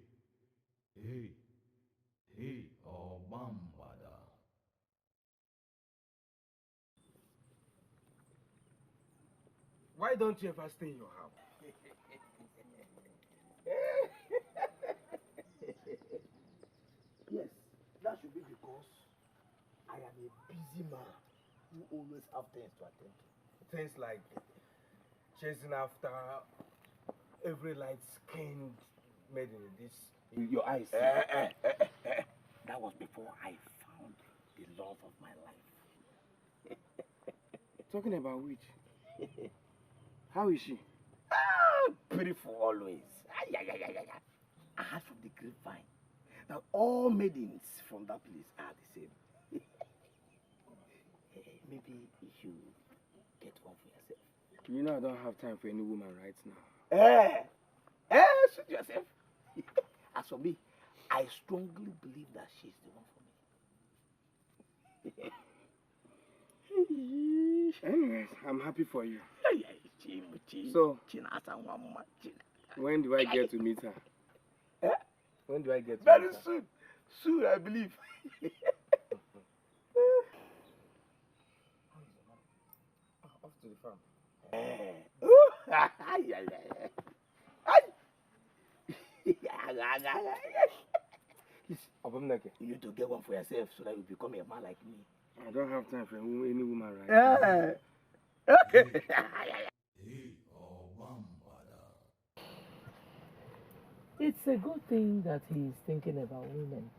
hey, hey, Obambada. Why don't you ever stay in your house? Yes, that should be because I am a busy man who always have things to attend to. Things like chasing after every light-skinned maiden in this. In your eyes. That was before I found the love of my life. Talking about which? How is she? Beautiful always. I heard from the grapevine that all maidens from that place are the same. Maybe you should get one for yourself. You know I don't have time for any woman right now. Suit yourself. As for me, I strongly believe that she's the one for me. Anyways, I'm happy for you. So, when do I get to meet her? Eh? When do I get to Very meet her? soon. Soon, I believe. Off to the farm. You need to get one for yourself so that you become a man like me. I don't have time for any woman right now. It's a good thing that he is thinking about women.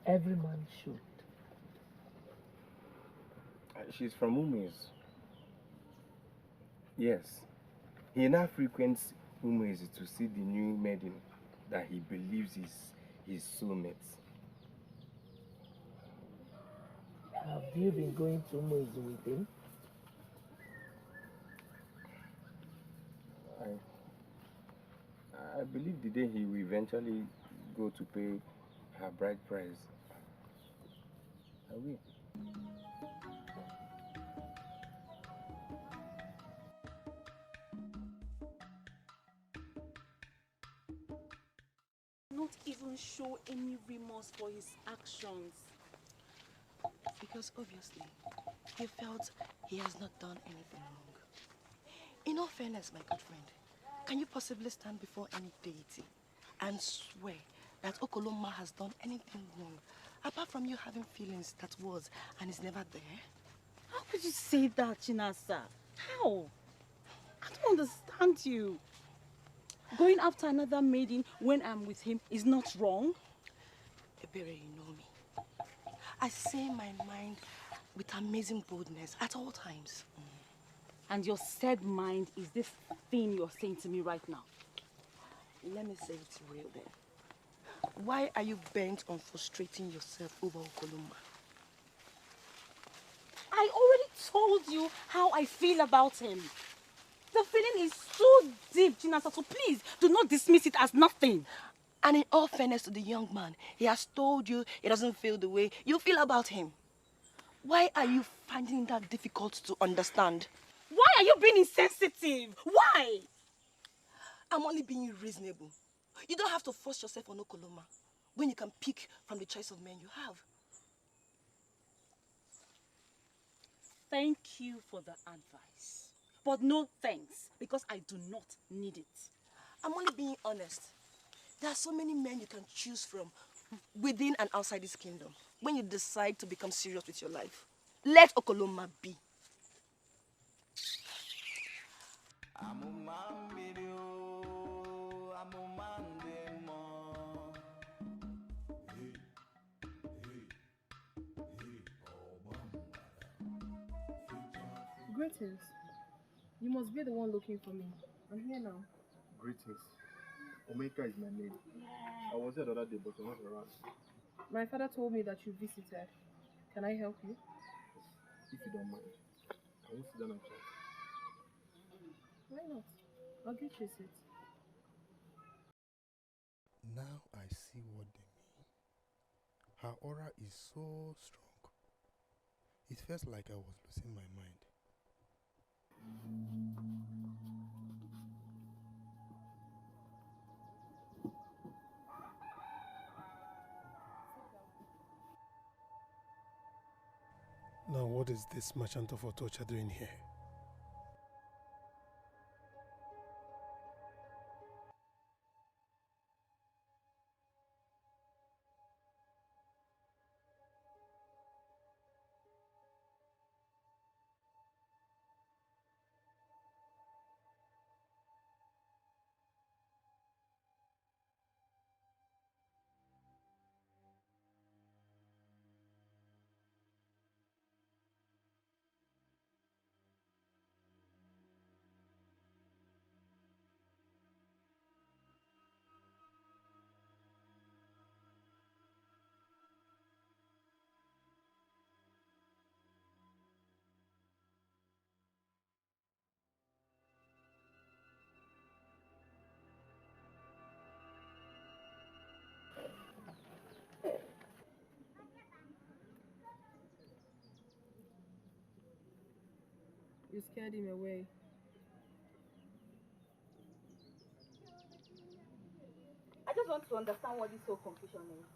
Every man should. She's from Ugezu. Yes. He now frequents Ugezu to see the new maiden that he believes is his soulmate. Have you been going to Ugezu with him? I believe the day he will eventually go to pay her bride price. I will. Not even show any remorse for his actions. Because obviously, he felt he has not done anything wrong. In all fairness, my good friend, can you possibly stand before any deity and swear that Okoloma has done anything wrong, apart from you having feelings that was and is never there? How could you say that, Chinasa? How? I don't understand you. Going after another maiden when I'm with him is not wrong. Ebere, you know me. I say my mind with amazing boldness at all times. And your said mind is this thing you're saying to me right now. Let me say it real then. Why are you bent on frustrating yourself over Okoloma? I already told you how I feel about him. The feeling is so deep, Chinasa, so please do not dismiss it as nothing. And in all fairness to the young man, he has told you he doesn't feel the way you feel about him. Why are you finding that difficult to understand? Why are you being insensitive? Why? I'm only being reasonable. You don't have to force yourself on Okoloma when you can pick from the choice of men you have. Thank you for the advice. But no thanks, because I do not need it. I'm only being honest. There are so many men you can choose from within and outside this kingdom when you decide to become serious with your life. Let Okoloma be. Greetings. You must be the one looking for me. I'm here now. Greetings. Omeka is my name. I was here the other day, but you're not around. My father told me that you visited. Can I help you? If you don't mind, can we sit down and chat? Why not? I'll get you a seat. Now I see what they mean. Her aura is so strong. It felt like I was losing my mind. Now what is this merchant of torture doing here? You scared him away. want to understand what this whole confusion is.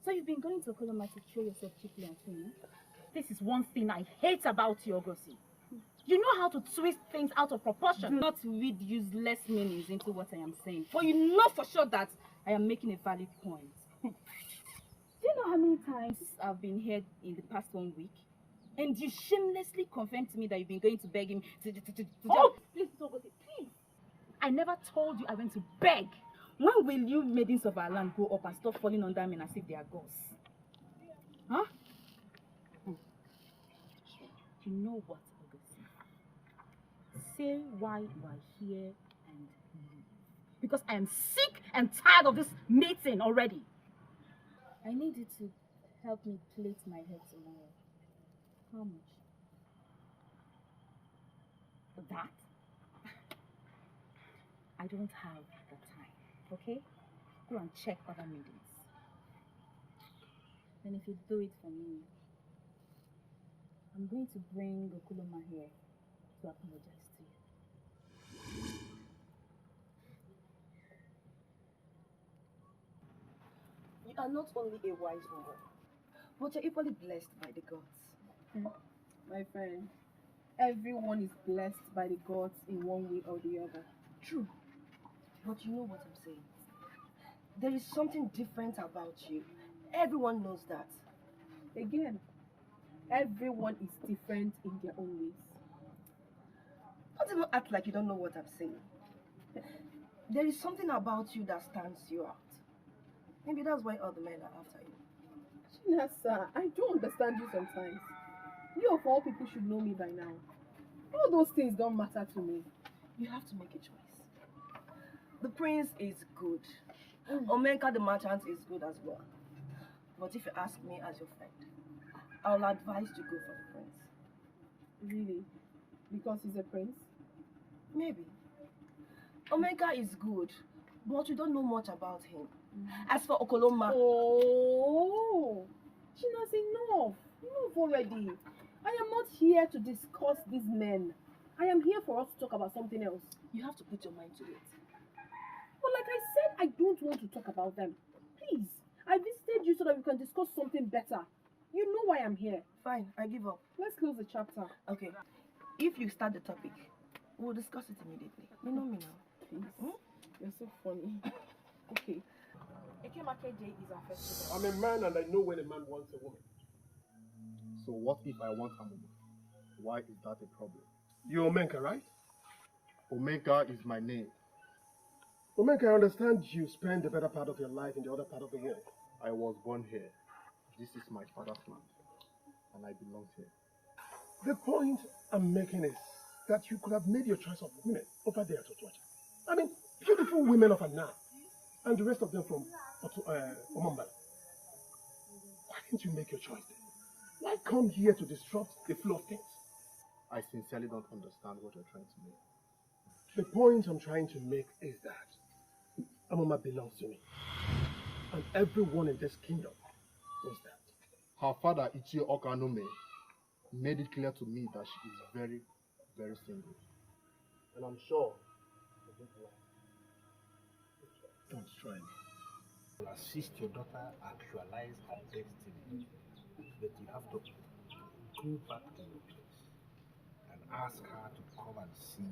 So you've been going to Okoloma to show yourself cheaply and clean, eh? This is one thing I hate about you, Ugezu. You know how to twist things out of proportion. Do not read useless meanings into what I am saying, for you know for sure that I am making a valid point. Do you know how many times I've been here in the past 1 week? And you shamelessly confirmed to me that you've been going to beg him to Please, Ugezu, please. I never told you I went to beg. When will you maidens of our land grow up and stop falling under men as if they are gods? Huh? You know what, Ugezu? Say why you are here and leave. Because I am sick and tired of this meeting already. I need you to help me plait my hair tomorrow. How much? For that? I don't have the time, okay? Go and check other meetings. And if you do it for me, I'm going to bring Okoloma here to apologize to you. You are not only a wise woman, but you're equally blessed by the gods. My friend, everyone is blessed by the gods in one way or the other. True. But you know what I'm saying? There is something different about you. Everyone knows that. Again, everyone is different in their own ways. Don't even act like you don't know what I'm saying. There is something about you that stands you out. Maybe that's why all the men are after you. Chinasa, I don't understand you sometimes. You of all people should know me by now. All those things don't matter to me. You have to make a choice. The prince is good. Omenka the merchant is good as well. But if you ask me as your friend, I'll advise you go for the prince. Really? Because he's a prince? Maybe. Omenka is good, but we don't know much about him. As for Okoloma... Oh! Chinas, enough! Enough already. I am not here to discuss these men. I am here for us to talk about something else. You have to put your mind to it. But like I said, I don't want to talk about them. Please, I visited you so that we can discuss something better. You know why I'm here. Fine, I give up. Let's close the chapter. Okay. If you start the topic, we'll discuss it immediately. You know me now. Please. You're so funny. Okay. Ekemake Day is our festival. I'm a man and I know when a man wants a woman. So what if I want Amuma? Why is that a problem? You're Omenka, right? Omenka is my name. Omenka, I understand you spend the better part of your life in the other part of the world. I was born here. This is my father's land. And I belong here. The point I'm making is that you could have made your choice of women over there to Georgia. I mean, beautiful women of Anna. And the rest of them from Omambala. Why didn't you make your choice then? Why come here to disrupt the flow of things? I sincerely don't understand what you're trying to make. The point I'm trying to make is that Amuma belongs to me. And everyone in this kingdom knows that. Her father, Ichie Okanome, made it clear to me that she is very, very single. And I'm sure don't try me. To assist your daughter actualize her destiny, but you have to go back to your place and ask her to come and see me.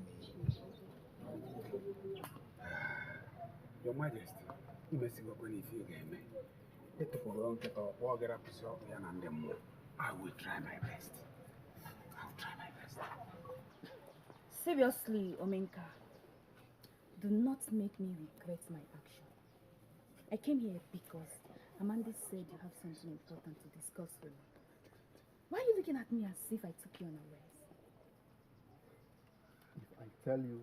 Your Majesty, you may see what you game. I will try my best. I'll try my best. Seriously, Omenka, do not make me regret my action. I came here because Amanda said you have something important to discuss with me. Why are you looking at me as if I took you unawares? If I tell you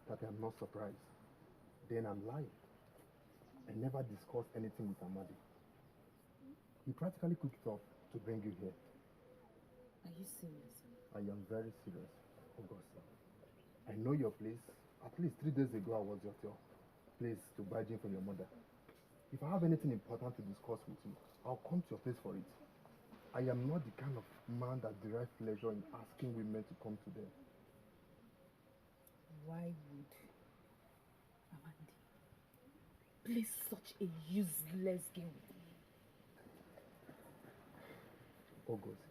that I'm not surprised, then I'm lying. I never discussed anything with Amadi. He practically cooked up to bring you here. Are you serious? I am very serious, Augusta. I know your place. At least 3 days ago, I was at your place to buy gin from your mother. If I have anything important to discuss with you, I'll come to your place for it. I am not the kind of man that derives pleasure in asking women to come to them. Why would Amanda? play such a useless game with me? August,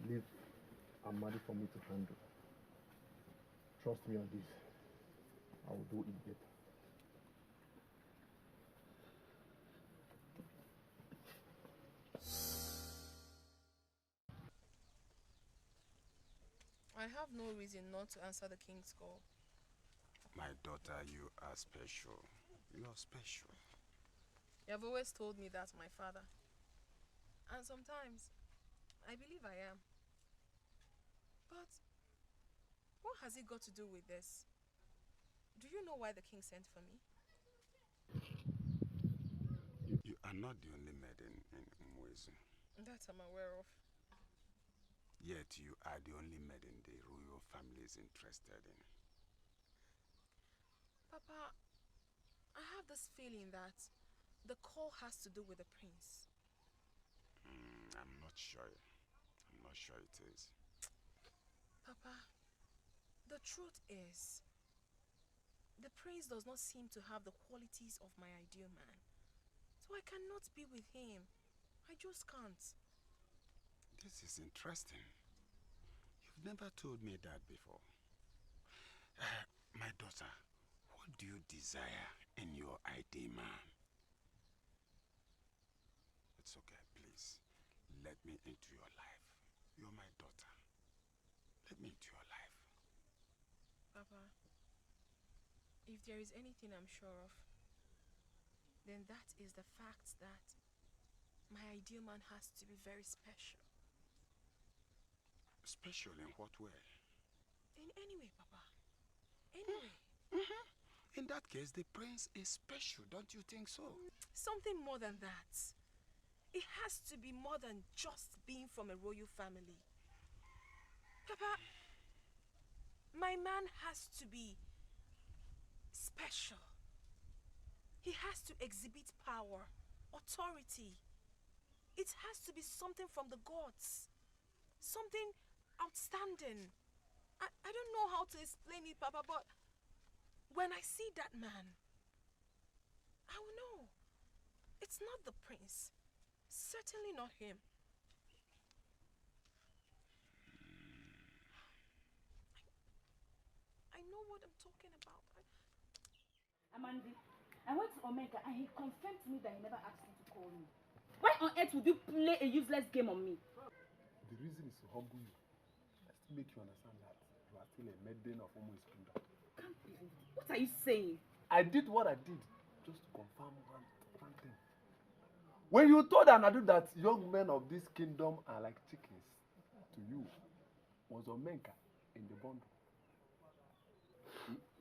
leave Amadi for me to handle. Trust me on this. I will do it better. I have no reason not to answer the king's call. My daughter, you are special. You are special. You have always told me that's my father. And sometimes, I believe I am. But, what has it got to do with this? Do you know why the king sent for me? You are not the only maiden in Ugezu. That I'm aware of. Yet you are the only maiden the royal family is interested in. Papa, I have this feeling that the call has to do with the prince. I'm not sure. I'm not sure it is. Papa, the truth is, the prince does not seem to have the qualities of my ideal man. So I cannot be with him. I just can't. This is interesting. You've never told me that before. My daughter, what do you desire in your ideal man? It's okay, please. Let me into your life. You're my daughter. Let me into your life. Papa, if there is anything I'm sure of, then that is the fact that my ideal man has to be very special. Special in what way? In any way, Papa. Any way. In that case, the prince is special, don't you think so? Something more than that. It has to be more than just being from a royal family. Papa, my man has to be special. He has to exhibit power, authority. It has to be something from the gods. Something outstanding. I don't know how to explain it, Papa, but when I see that man, I will know. It's not the prince. Certainly not him. I know what I'm talking about. Amandi, I went to Omega and he confirmed to me that he never asked you to call me. Why on earth would you play a useless game on me? The reason is to humble you. I still make you understand that you are still a maiden of Umu's kingdom. Can't believe it. What are you saying? I did what I did just to confirm one thing. When you told Anadu that young men of this kingdom are like chickens to you, was Omenka in the bundle?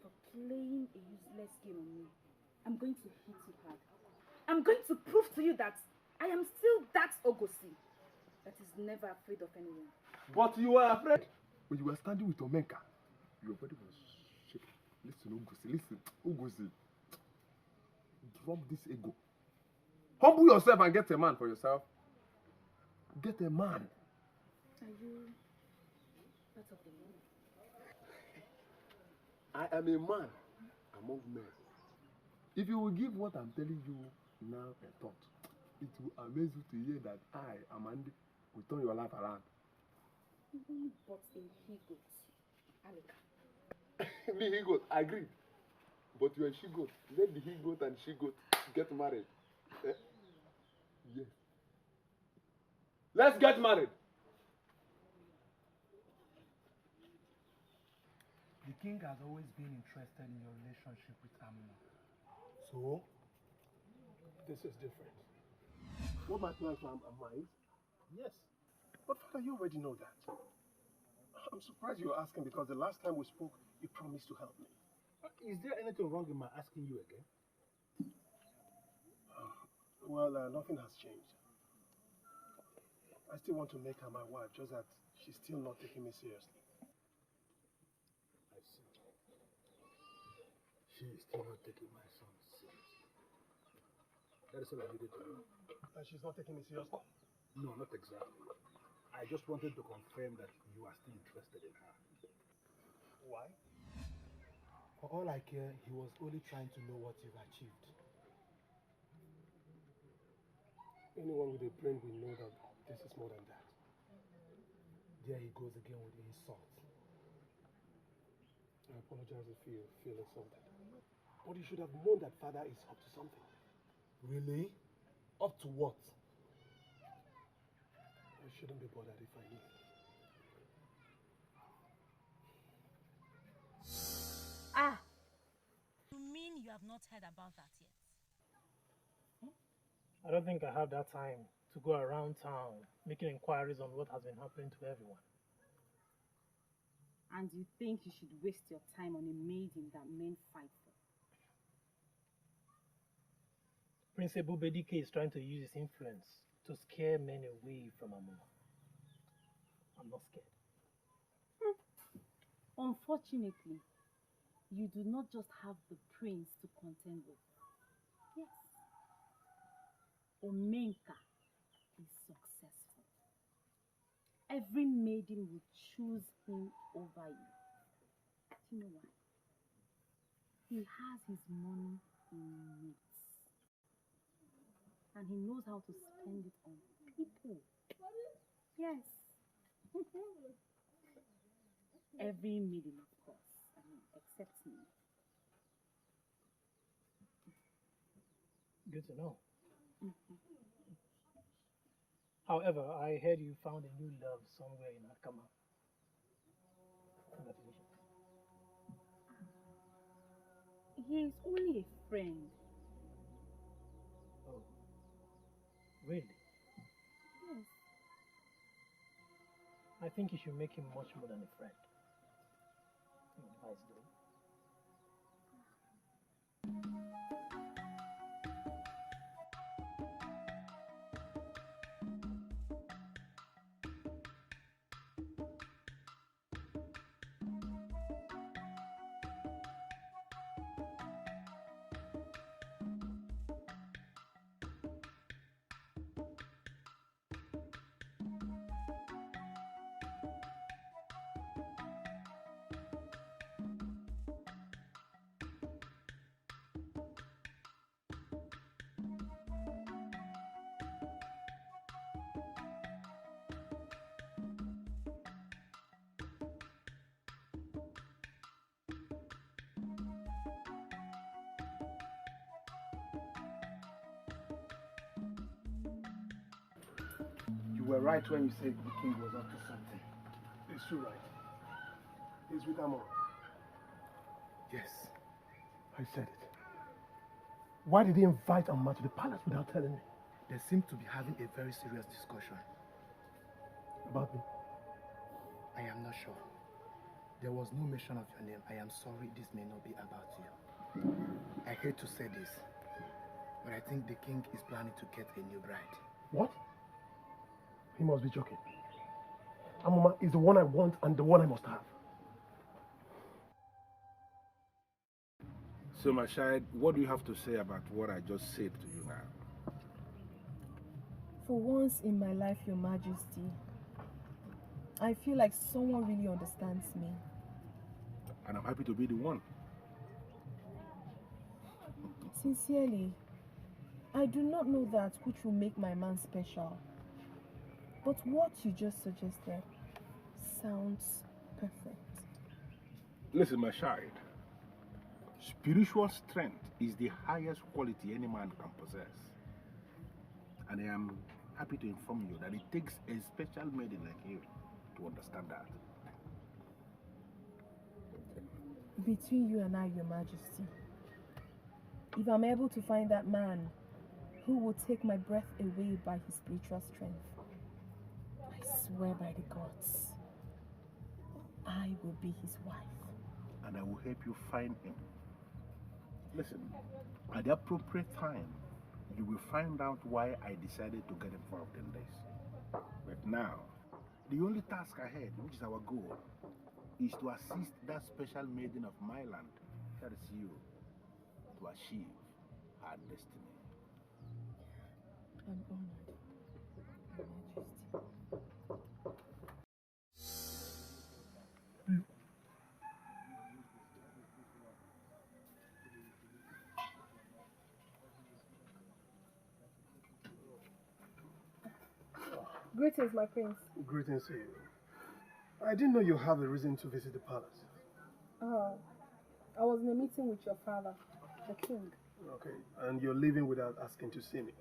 For playing a useless game on me, I'm going to hit you hard. I'm going to prove to you that I am still that Ogosi that is never afraid of anyone. But you were afraid. When you were standing with Omenka, your body was shaking. Listen, Ogosi, listen, Ogosi. Drop this ego. Humble yourself and get a man for yourself. Get a man. Are you part of the man? I am a man among men. If you will give what I'm telling you now a thought, it will amaze you to hear that I, Amandi, will turn your life around. You only bought a he-goat, Alika. Me he-goat, agreed. But you are she-goat. Let the he-goat and she-goat get married. Eh? Yes. Let's get married. The king has always been interested in your relationship with Amuma. So, this is different. What my plan for Amuma is? Yes. But Father, you already know that. I'm surprised you're asking because the last time we spoke, you promised to help me. Is there anything wrong in my asking you again? Well, nothing has changed. I still want to make her my wife, just that she's still not taking me seriously. I see. She is still not taking my son seriously. That is all I needed to know. She's not taking me seriously? No, not exactly. I just wanted to confirm that you are still interested in her. Why? For all I care, he was only trying to know what you've achieved. Anyone with a brain will know that this is more than that. There he goes again with the insult. I apologize if you feel insulted. But you should have known that father is up to something. Really? Up to what? I shouldn't be bothered if I knew. Ah! You mean you have not heard about that yet? I don't think I have that time to go around town making inquiries on what has been happening to everyone. And you think you should waste your time on a maiden that men fight for? Principal Bedike is trying to use his influence to scare men away from Amuma. I'm not scared. Unfortunately, you do not just have the prince to contend with. Yes. Omenka is successful. Every maiden will choose him over you. Do you know why? He has his money in notes. And he knows how to spend it on people. Yes. Every maiden, of course. I mean, except me. Good to know. However, I heard you found a new love somewhere in Akama. Congratulations. He is only a friend. Oh, really? Yes. I think you should make him much more than a friend. Advice, though. You were right when you said the king was up to something. It's true, right? He's with Amuma. Yes, I said it. Why did he invite Amuma to the palace without telling me? They seem to be having a very serious discussion. About me? I am not sure. There was no mention of your name. I am sorry this may not be about you. I hate to say this, but I think the king is planning to get a new bride. What? He must be joking. Amuma is the one I want and the one I must have. So, my child, what do you have to say about what I just said to you now? For once in my life, Your Majesty, I feel like someone really understands me. And I'm happy to be the one. Sincerely, I do not know that which will make my man special. But what you just suggested sounds perfect. Listen, my child. Spiritual strength is the highest quality any man can possess. And I am happy to inform you that it takes a special maiden like you to understand that. Between you and I, Your Majesty, if I'm able to find that man who will take my breath away by his spiritual strength, I swear by the gods, I will be his wife. And I will help you find him. Listen, at the appropriate time, you will find out why I decided to get involved in this. But now, the only task ahead, which is our goal, is to assist that special maiden of my land, that is you, to achieve her destiny. I'm honored, Your Majesty. Greetings, my prince. Greetings to you. I didn't know you have a reason to visit the palace. Oh, I was in a meeting with your father, the king. Okay, and you're leaving without asking to see me.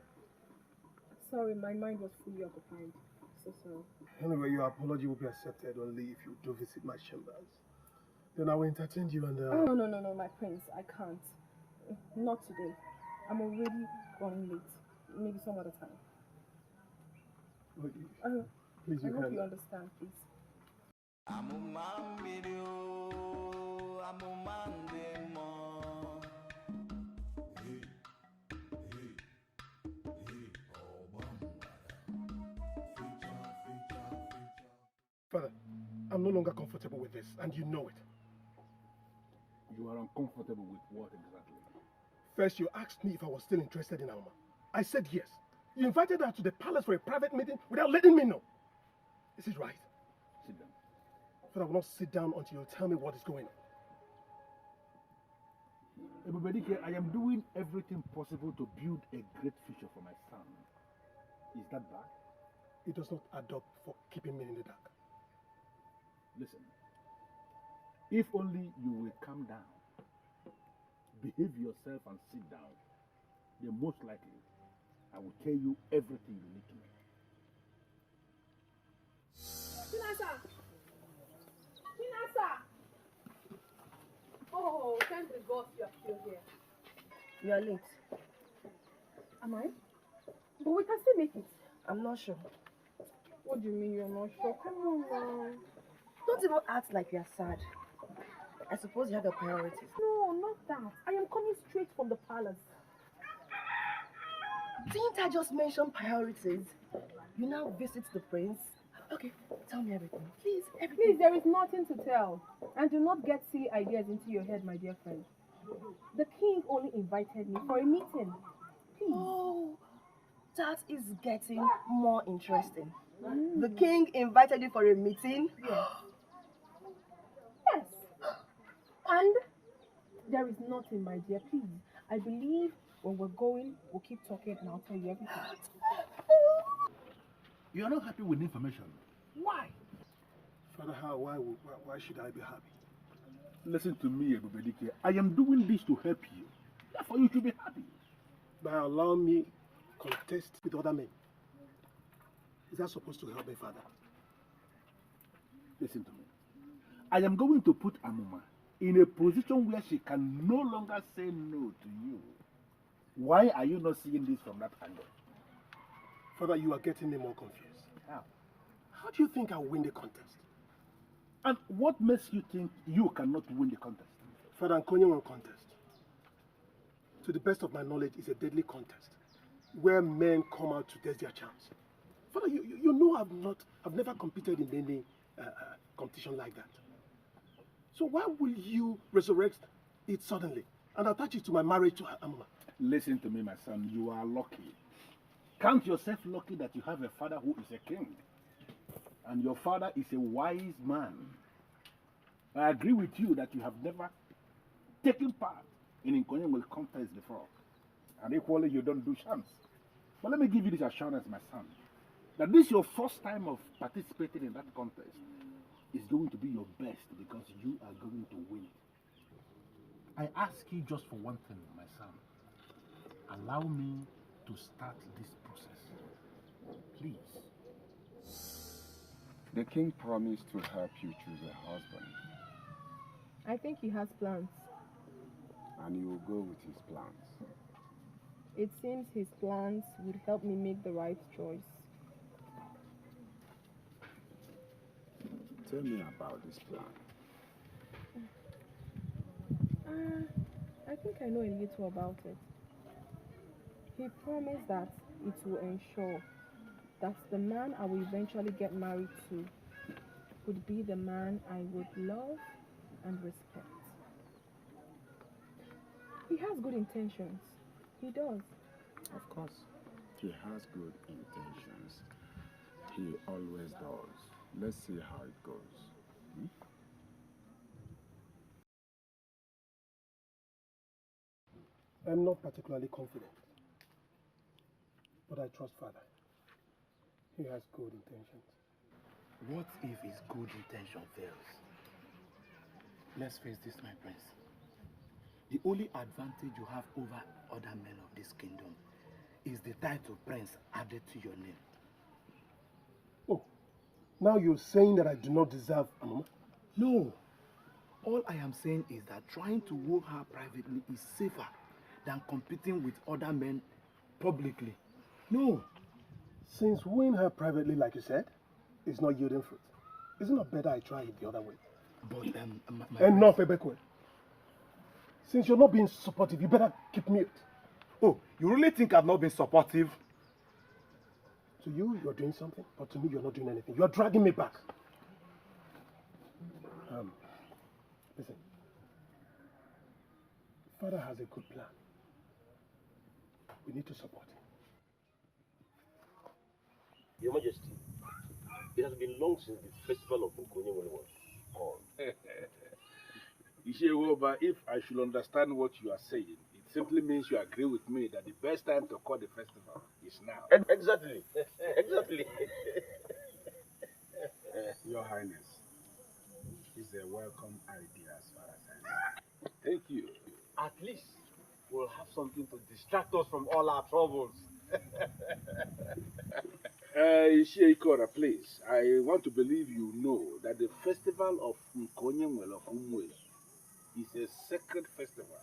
Sorry, my mind was fully occupied. So sorry. Anyway, your apology will be accepted only if you do visit my chambers. Then I will entertain you and... Oh, no, my prince. I can't. Not today. I'm already running late. Maybe some other time. Please, I you hope can... you understand, please. Father, I'm no longer comfortable with this, and you know it. You are uncomfortable with what exactly? First, you asked me if I was still interested in Amuma. I said yes. You invited her to the palace for a private meeting without letting me know. Is it right? Sit down. Father, I will not sit down until you tell me what is going on. Ebubedike, I am doing everything possible to build a great future for my son. Is that bad? It does not add up for keeping me in the dark. Listen, if only you will calm down, behave yourself and sit down, then most likely I will tell you everything you need to know. Chinasa! Oh, thank the gods you are still here. You are late. Am I? But we can still make it. I'm not sure. What do you mean you're not sure? Come on now. Don't even act like you're sad. I suppose you have your priorities. No, not that. I am coming straight from the palace. Didn't I just mention priorities? You now visit the prince? Okay, tell me everything. Please, everything. Please, there is nothing to tell. And do not get silly ideas into your head, my dear friend. The king only invited me for a meeting. Please. Oh, that is getting more interesting. The king invited you for a meeting? Yes. Yes. And there is nothing, my dear. Please. I believe when we're going, we'll keep talking and I'll tell you everything. You are not happy with information. Why? Father, why should I be happy? Listen to me, Ebubedike. I am doing this to help you. Therefore, you should be happy. By allowing me contest with other men. Is that supposed to help me, Father? Listen to me. I am going to put Amuma in a position where she can no longer say no to you. Why are you not seeing this from that angle? Father, you are getting me more confused. How? How do you think I'll win the contest? And what makes you think you cannot win the contest? Father, Nkonyewa contest, to the best of my knowledge, is a deadly contest where men come out to test their charms. Father, you know I've never competed in any competition like that. So why will you resurrect it suddenly and attach it to my marriage to Amuma? Listen to me, my son. You are lucky. Count yourself lucky that you have a father who is a king. And your father is a wise man. I agree with you that you have never taken part in Nkonyewa contest before. And equally, you don't do shams. But let me give you this assurance, my son, that this your first time of participating in that contest is going to be your best because you are going to win it. I ask you just for one thing, my son. Allow me to start this process. Please. The king promised to help you choose a husband. I think he has plans. And you will go with his plans. It seems his plans would help me make the right choice. Tell me about this plan. I think I know a little about it. He promised that it will ensure that the man I will eventually get married to would be the man I would love and respect. He has good intentions. He does. Of course, he has good intentions. He always does. Let's see how it goes. I'm not particularly confident, but I trust Father. He has good intentions. What if his good intention fails? Let's face this, my prince. The only advantage you have over other men of this kingdom is the title prince added to your name. Oh, now you're saying that I do not deserve Amuma? No. All I am saying is that trying to woo her privately is safer than competing with other men publicly. No. Since wooing her privately, like you said, is not yielding fruit, isn't it better I try it the other way? But, Enough, Ebekwe. Since you're not being supportive, you better keep mute. Oh, you really think I've not been supportive? To you, you're doing something, but to me, you're not doing anything. You're dragging me back. Listen. Father has a good plan. We need to support him. Your Majesty, it has been long since the festival of Ukonye was on. Ishewoba, if I should understand what you are saying, it simply means you agree with me that the best time to call the festival is now. Exactly. Exactly. Your Highness, it's a welcome idea as far as I know. Thank you. At least we'll have something to distract us from all our troubles. Isheikora, please, I want to believe you know that the festival of Nkonyemwele of Ugezu is a sacred festival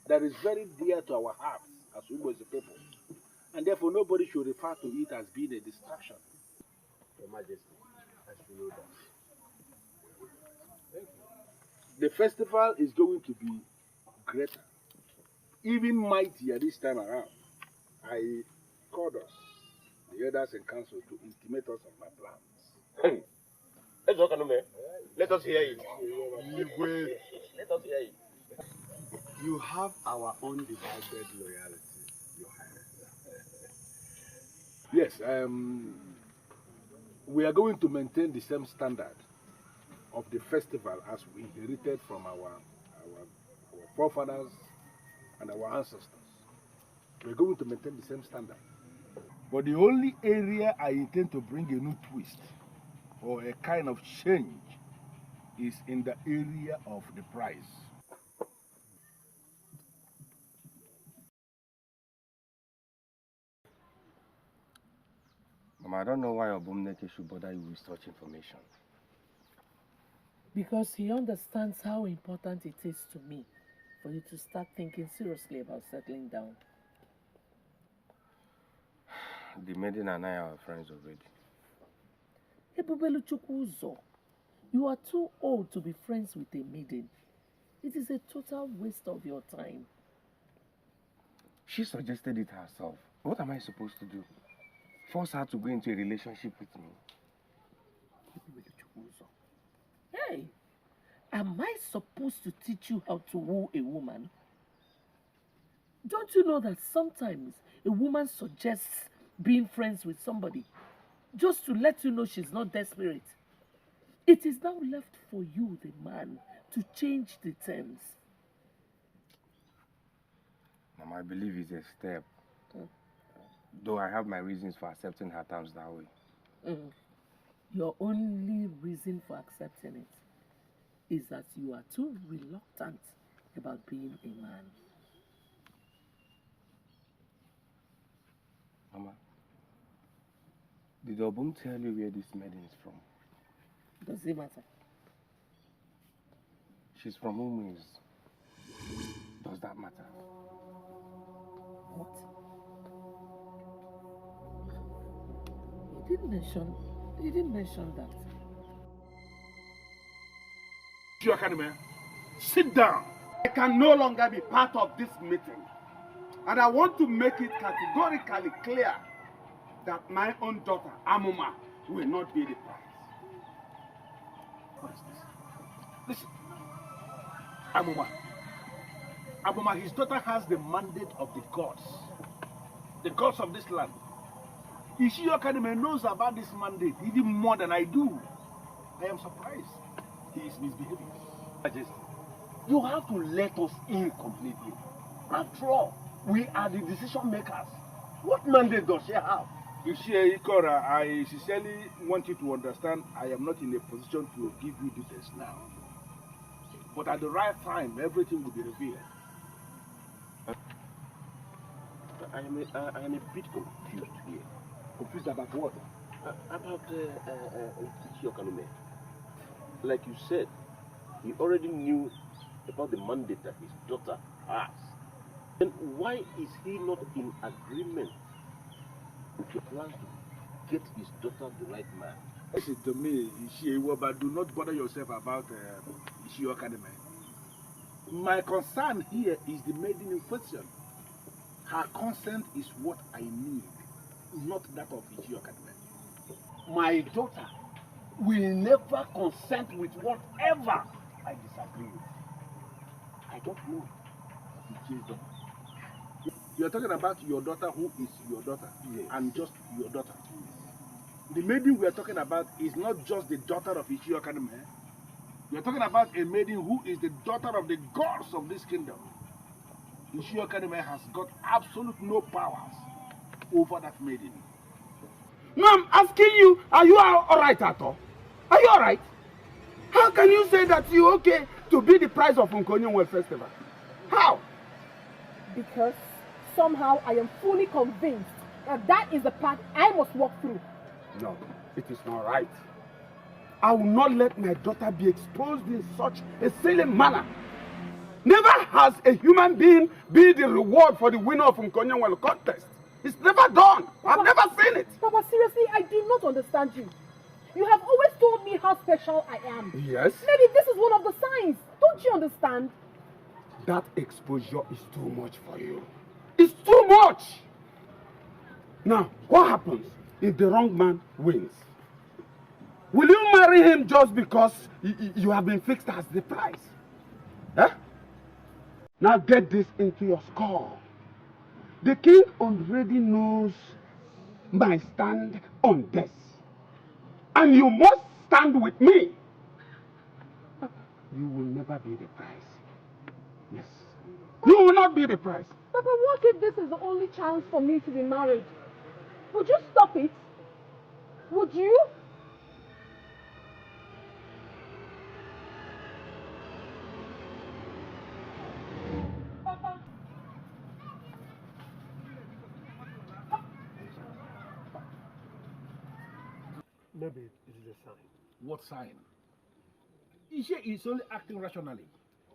that is very dear to our hearts as Ugezu people, and therefore nobody should refer to it as being a distraction. Your Majesty, I should know that. Thank you. The festival is going to be greater, even mightier this time around. I called us, the elders and council, to intimate us of my plans. Hey, let us hear it. Let us hear it. You have our undivided loyalty, Your Highness. Yes, we are going to maintain the same standard of the festival as we inherited from our forefathers and our ancestors. We're going to maintain the same standard. But the only area I intend to bring a new twist or a kind of change is in the area of the price. Mama, I don't know why Obumneke should bother you with such information. Because he understands how important it is to me for you to start thinking seriously about settling down. The maiden and I are friends already. Ebubelu Chukwuzo, you are too old to be friends with a maiden. It is a total waste of your time. She suggested it herself. What am I supposed to do? Force her to go into a relationship with me? Hey, am I supposed to teach you how to woo a woman? Don't you know that sometimes a woman suggests being friends with somebody just to let you know she's not desperate? It is now left for you, the man, to change the terms. Mama, I believe it's a step. Though I have my reasons for accepting her terms that way. Your only reason for accepting it is that you are too reluctant about being a man. Mama, did Obum tell you where this maiden is from? Does it matter? She's from Ugezu. Does that matter? What? He didn't mention that. Shuakanime, Sit down. I can no longer be part of this meeting. And I want to make it categorically clear that my own daughter, Amuma, will not be the prize. What is this? Listen. Amuma. Amuma, his daughter has the mandate of the gods of this land. Ishio Academy knows about this mandate even more than I do. I am surprised he is misbehaving. Majesty, you have to let us in completely. After all, we are the decision makers. What mandate does she have? Ikora, I sincerely want you to understand I am not in a position to give you details now. But at the right time, everything will be revealed. I am a bit confused here. Confused about what? About Ichiokanume. Like you said, he already knew about the mandate that his daughter has. Then why is he not in agreement with your plans to get his daughter the right man? Listen to me, Ishiewa, but do not bother yourself about Ishio Academy. My concern here is the maiden in question. Her consent is what I need, not that of Ishio Academy. My daughter will never consent with whatever I disagree with. I don't know Ichie's daughter. You're talking about your daughter who is your daughter, yes, and just your daughter. The maiden we are talking about is not just the daughter of Ishio Academy. We are talking about a maiden who is the daughter of the gods of this kingdom. Ishio Academy has got absolute no powers over that maiden. No, I'm asking you, are you all right at all? Are you all right? How can you say that you're okay to be the prize of Nkonyonwe Festival? How? Because somehow I am fully convinced that that is the path I must walk through. No, it is not right. I will not let my daughter be exposed in such a silly manner. Never has a human being be the reward for the winner of Nkonyonwe contest. It's never done. I've never seen it. Papa, seriously, I do not understand you. You have always told me how special I am. Yes. Maybe this is one of the signs. Don't you understand? That exposure is too much for you. It's too much. Now, what happens if the wrong man wins? Will you marry him just because you have been fixed as the prize? Huh? Now get this into your skull. The king already knows my stand on this. And you must stand with me. You will never be the prize. Yes. You will not be the prize. Papa, what if this is the only chance for me to be married? Would you stop it? Would you? Papa. Maybe it is a sign. What sign? Ishe is only acting rationally.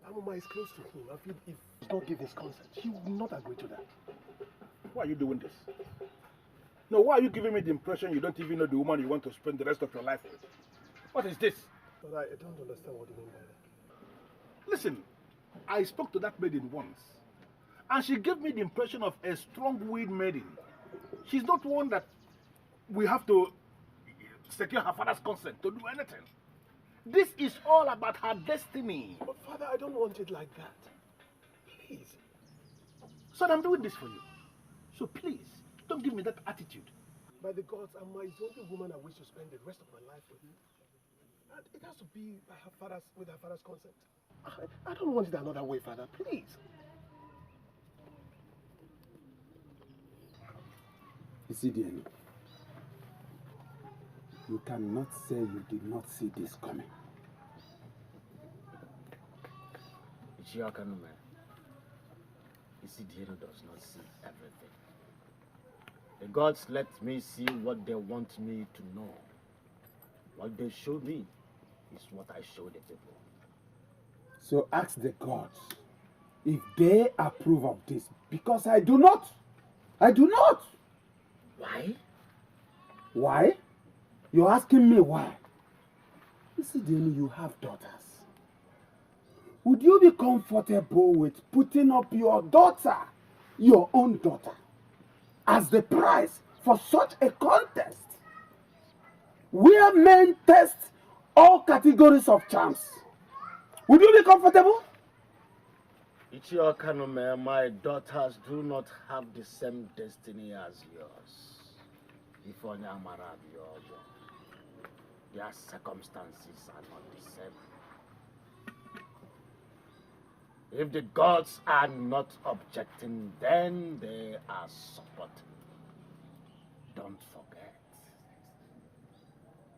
Amuma is close to him. I feel if he does not give his consent, he would not agree to that. Why are you doing this? No, why are you giving me the impression you don't even know the woman you want to spend the rest of your life with? What is this? But I don't understand what you mean by that. Listen, I spoke to that maiden once, and she gave me the impression of a strong-willed maiden. She's not one that we have to secure her father's consent to do anything. This is all about her destiny. But Father, I don't want it like that. Please. So I'm doing this for you. So please, don't give me that attitude. By the gods, Amma is the only woman I wish to spend the rest of my life with. And it has to be by with her father's consent. I don't want it another way, Father. Please. You see, Diego, you cannot say you did not see this coming. Ichiokanume, Diego does not see everything. The gods let me see what they want me to know. What they show me is what I show the people. So ask the gods if they approve of this, because I do not. I do not. Why? Why? You're asking me why? You see, Danny, you have daughters. Would you be comfortable with putting up your daughter, your own daughter, as the prize for such a contest? Where men test all categories of charms. Would you be comfortable? Ichiokanume, my daughters do not have the same destiny as yours. Their circumstances are not the same. If the gods are not objecting, then they are supporting. Don't forget,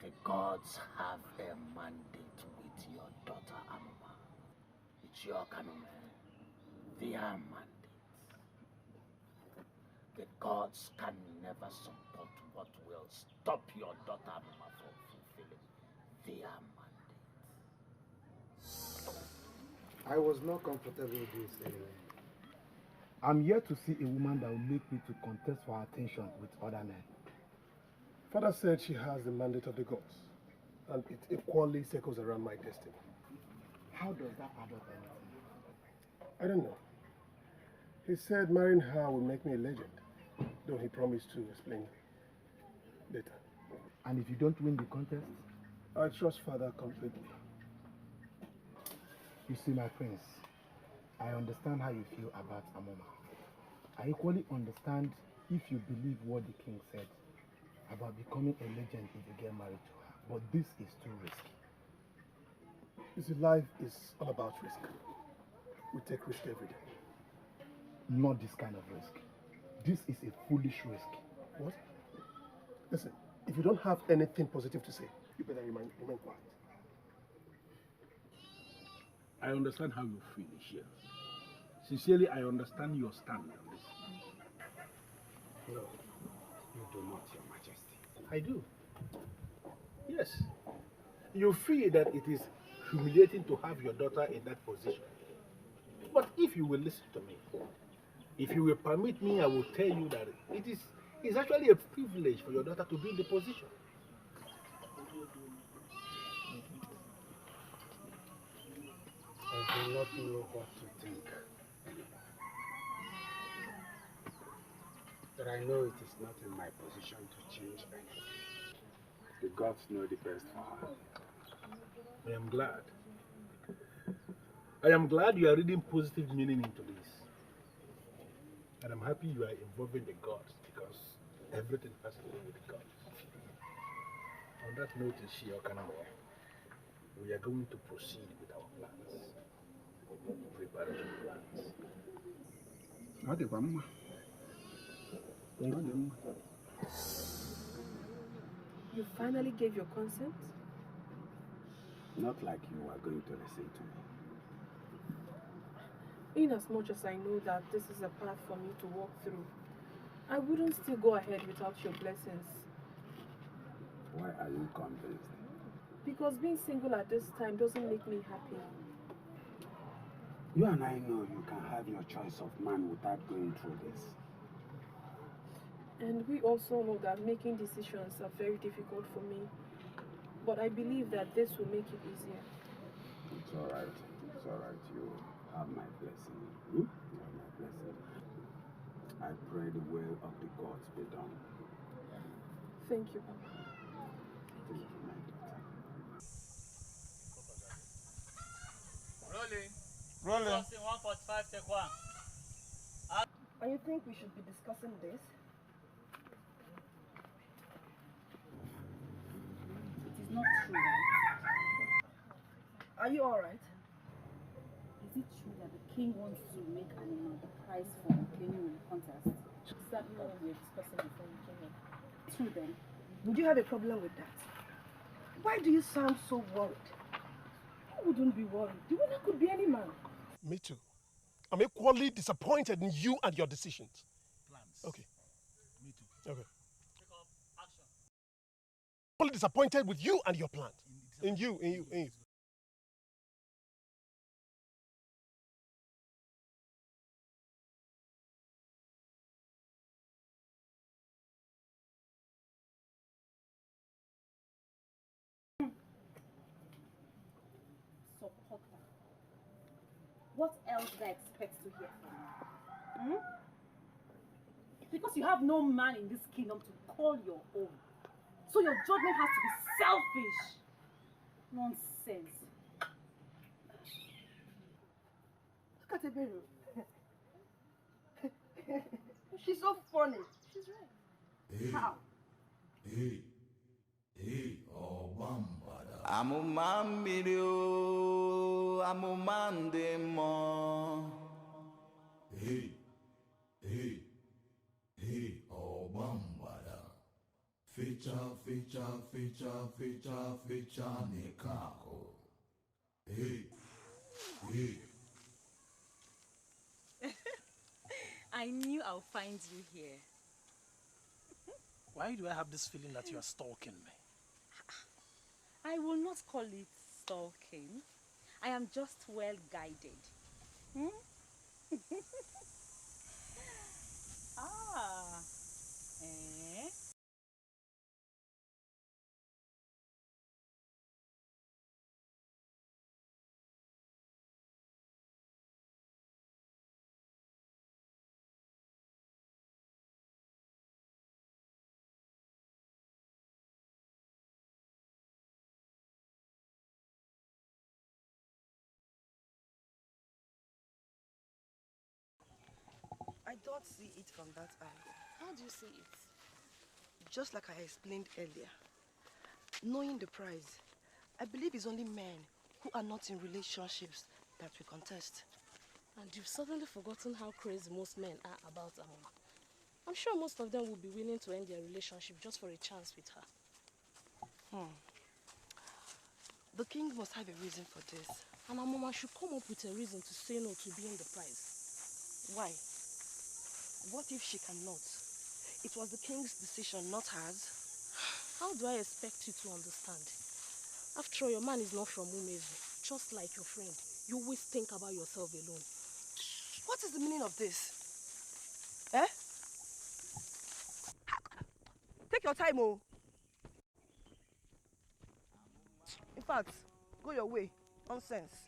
the gods have a mandate with your daughter Amuma. It's your Kanume, their mandate. The gods can never support what will stop your daughter Amuma from fulfilling their mandate. I was not comfortable with this anyway. I'm here to see a woman that will make me to contest for attention with other men. Father said she has the mandate of the gods, and it equally circles around my destiny. How does that add up anything? I don't know. He said marrying her will make me a legend, though he promised to explain later. And if you don't win the contest? I trust Father completely. You see, my prince, I understand how you feel about Amuma. I equally understand if you believe what the king said about becoming a legend if you get married to her. But this is too risky. You see, life is all about risk. We take risk every day. Not this kind of risk. This is a foolish risk. What? Listen, if you don't have anything positive to say, you better remain quiet. I understand how you feel, Ishia. Sincerely, I understand your stand on this. No, you do not, Your Majesty. I do. Yes. You feel that it is humiliating to have your daughter in that position. But if you will listen to me, if you will permit me, I will tell you that it's actually a privilege for your daughter to be in the position. I do not know what to think anymore. But I know it is not in my position to change anything. The gods know the best for her. I am glad. I am glad you are reading positive meaning into this. And I'm happy you are involving the gods because everything has to do with the gods. On that note, we are going to proceed with our plans. Preparation plans. You finally gave your consent? Not like you are going to listen to me. In as much as I know that this is a path for me to walk through, I wouldn't still go ahead without your blessings. Why are you convinced? Because being single at this time doesn't make me happy. You and I know you can have your choice of man without going through this. And we also know that making decisions are very difficult for me. But I believe that this will make it easier. It's all right. It's all right. You have my blessing. You have my blessing. I pray the will of the gods be done. Thank you, Papa. Thank you, my daughter. Rolling. Rolling. 145, take one. And you think we should be discussing this? It is not true, right? Are you alright? Is it true that the king wants to make Amuma the prize for the claiming contest? Exactly what we were discussing before we came here. True then. Would you have a problem with that? Why do you sound so worried? You wouldn't be worried. The winner could be any man. Me too. I'm equally disappointed in you and your decisions. Plans. Okay. Me too. Okay. Equally disappointed with you and your plan. In you. Support her. What else do I expect to hear from you? Because you have no man in this kingdom to call your own. So your judgment has to be selfish. Nonsense. Look at Eberu. She's so funny. She's right. Hey. How? Hey, oh, Bambada. Amuma mmiri o, amuma ndị mmụọ. Hey, oh, Bambada. fecha nikako. Hey, hey. I knew I'll find you here. Why do I have this feeling that you are stalking me? I will not call it stalking. I am just well guided. Hmm? Ah. Eh? I don't see it from that eye. How do you see it? Just like I explained earlier, knowing the prize, I believe it's only men who are not in relationships that we contest. And you've suddenly forgotten how crazy most men are about Amuma. I'm sure most of them would be willing to end their relationship just for a chance with her. The king must have a reason for this. And Amuma should come up with a reason to say no to being the prize. Why? What if she cannot? It was the king's decision, not hers. How do I expect you to understand? After all, your man is not from Ugezu. Just like your friend, you always think about yourself alone. What is the meaning of this? Eh? Take your time, oh. In fact, go your way. Nonsense.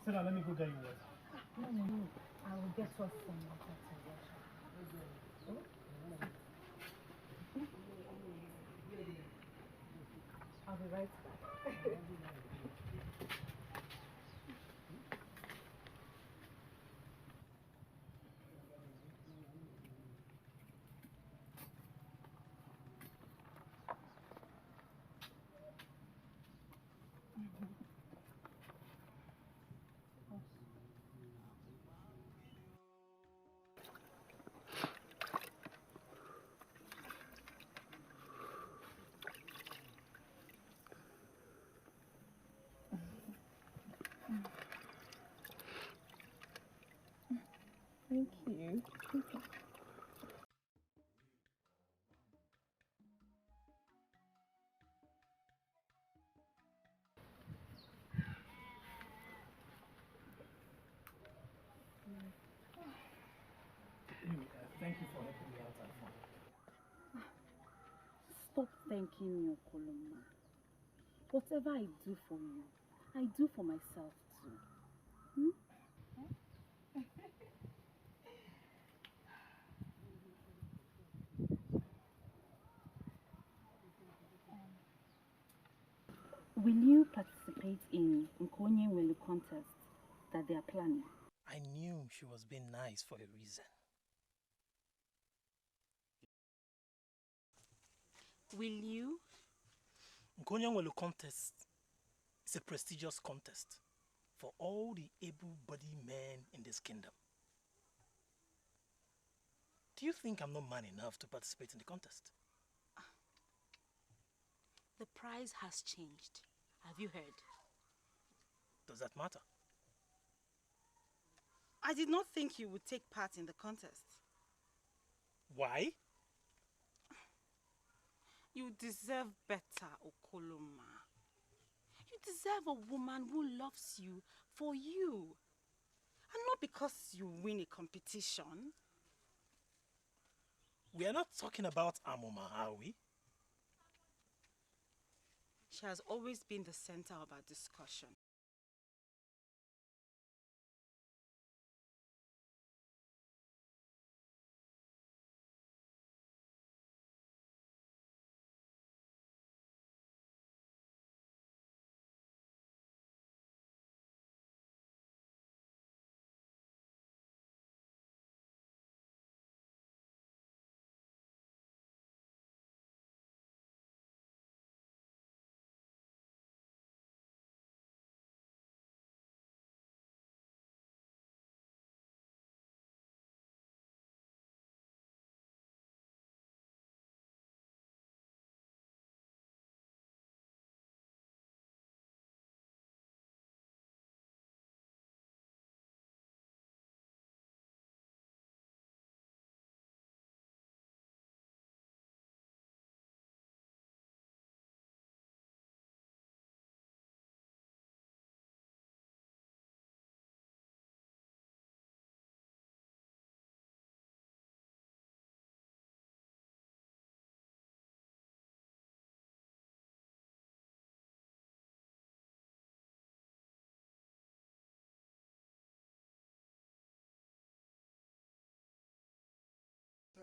Sarah, let me go get you water. No. I will get us some water to wash. I'll be right back. Thank you. Thank you for helping me out at home. Stop thanking me, Okoloma. Whatever I do for you, I do for myself too. Hmm? Will you participate in Nkonye Welu contest that they are planning? I knew she was being nice for a reason. Will you? Nkonye Welu contest is a prestigious contest for all the able-bodied men in this kingdom. Do you think I'm not man enough to participate in the contest? The prize has changed. Have you heard? Does that matter? I did not think you would take part in the contest. Why? You deserve better, Okoloma. You deserve a woman who loves you for you. And not because you win a competition. We are not talking about Amuma, are we? She has always been the center of our discussion.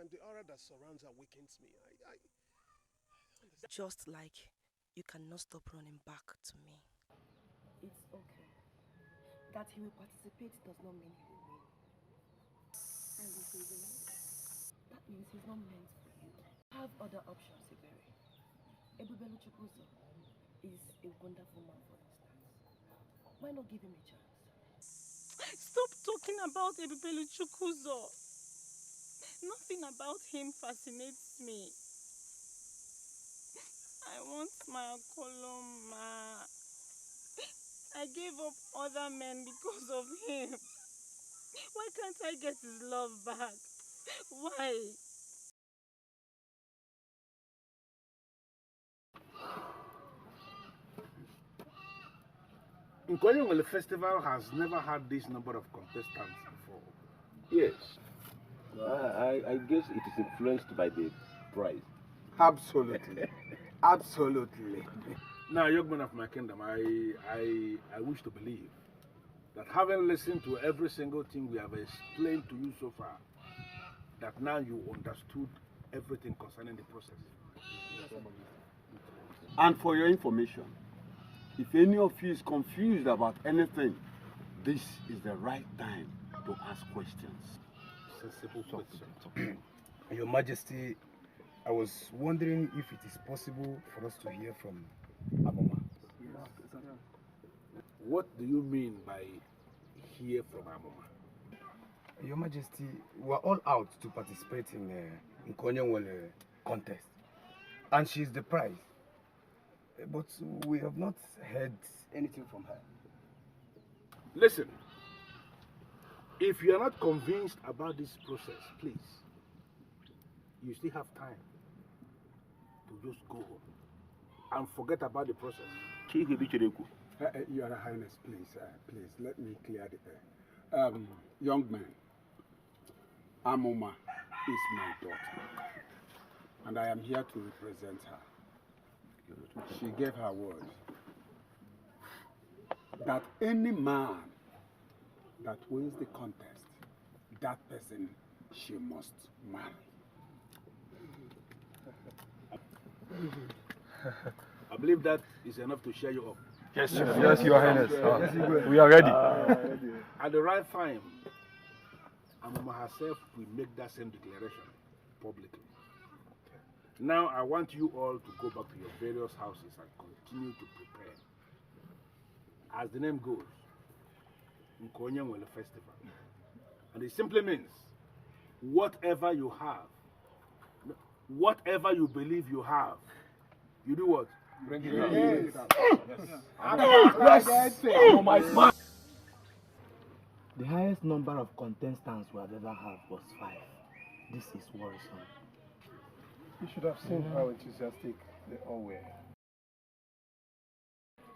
sometimes the aura that surrounds her weakens me. I Just like you cannot stop running back to me. It's okay. That he will participate does not mean he will win. And if he wins, that means he's not meant for you. Have other options, Iberi. Ebubelu Chukwuzo is a wonderful man, for instance. Why not give him a chance? Stop talking about Ebubelu Chukwuzo. Nothing about him fascinates me. I want my Okoloma. I gave up other men because of him. Why can't I get his love back? Why? Nkolingole Festival has never had this number of contestants before. Yes. I guess it is influenced by the prize. Absolutely. Absolutely. Now, young man of my kingdom, I wish to believe that having listened to every single thing we have explained to you so far, that now you understood everything concerning the process. And for your information, if any of you is confused about anything, this is the right time to ask questions. Sensible question. Your Majesty, I was wondering if it is possible for us to hear from Amuma. What do you mean by hear from Amuma? Your Majesty, we are all out to participate in Konyenwole contest, and she is the prize. But we have not heard anything from her. Listen, if you are not convinced about this process, please, you still have time to just go home and forget about the process. Your Highness, please, please, let me clear the air. Young man, Amuma is my daughter, and I am here to represent her. She gave her word that any man that wins the contest, that person she must marry. I believe that is enough to cheer you up. Yes, Your Highness. We are ready. At the right time, Amuma herself will make that same declaration publicly. Now I want you all to go back to your various houses and continue to prepare. As the name goes, Nkonyenwele Festival. And it simply means whatever you have, whatever you believe you have, you do what? Bring it out. Yes. The highest number of contestants we have ever had was 5. This is worrisome. You should have seen how enthusiastic they all were.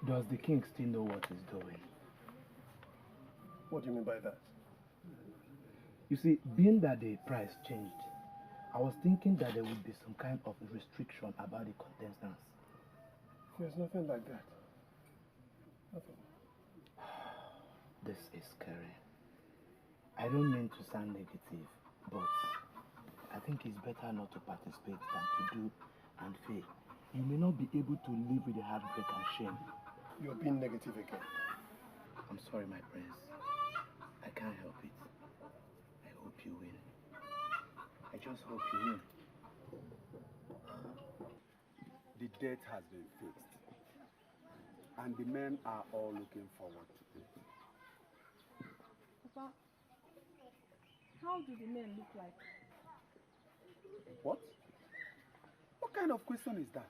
Does the king still know what he's doing? What do you mean by that? You see, being that the price changed, I was thinking that there would be some kind of restriction about the contestants. There's nothing like that. Nothing. This is scary. I don't mean to sound negative, but I think it's better not to participate than to do and fail. You may not be able to live with the heartbreak and shame. You're being negative again. I'm sorry, my prince. I can't help it. I hope you win. I just hope you win. The date has been fixed, and the men are all looking forward to it. Papa, how do the men look like? What? What kind of question is that?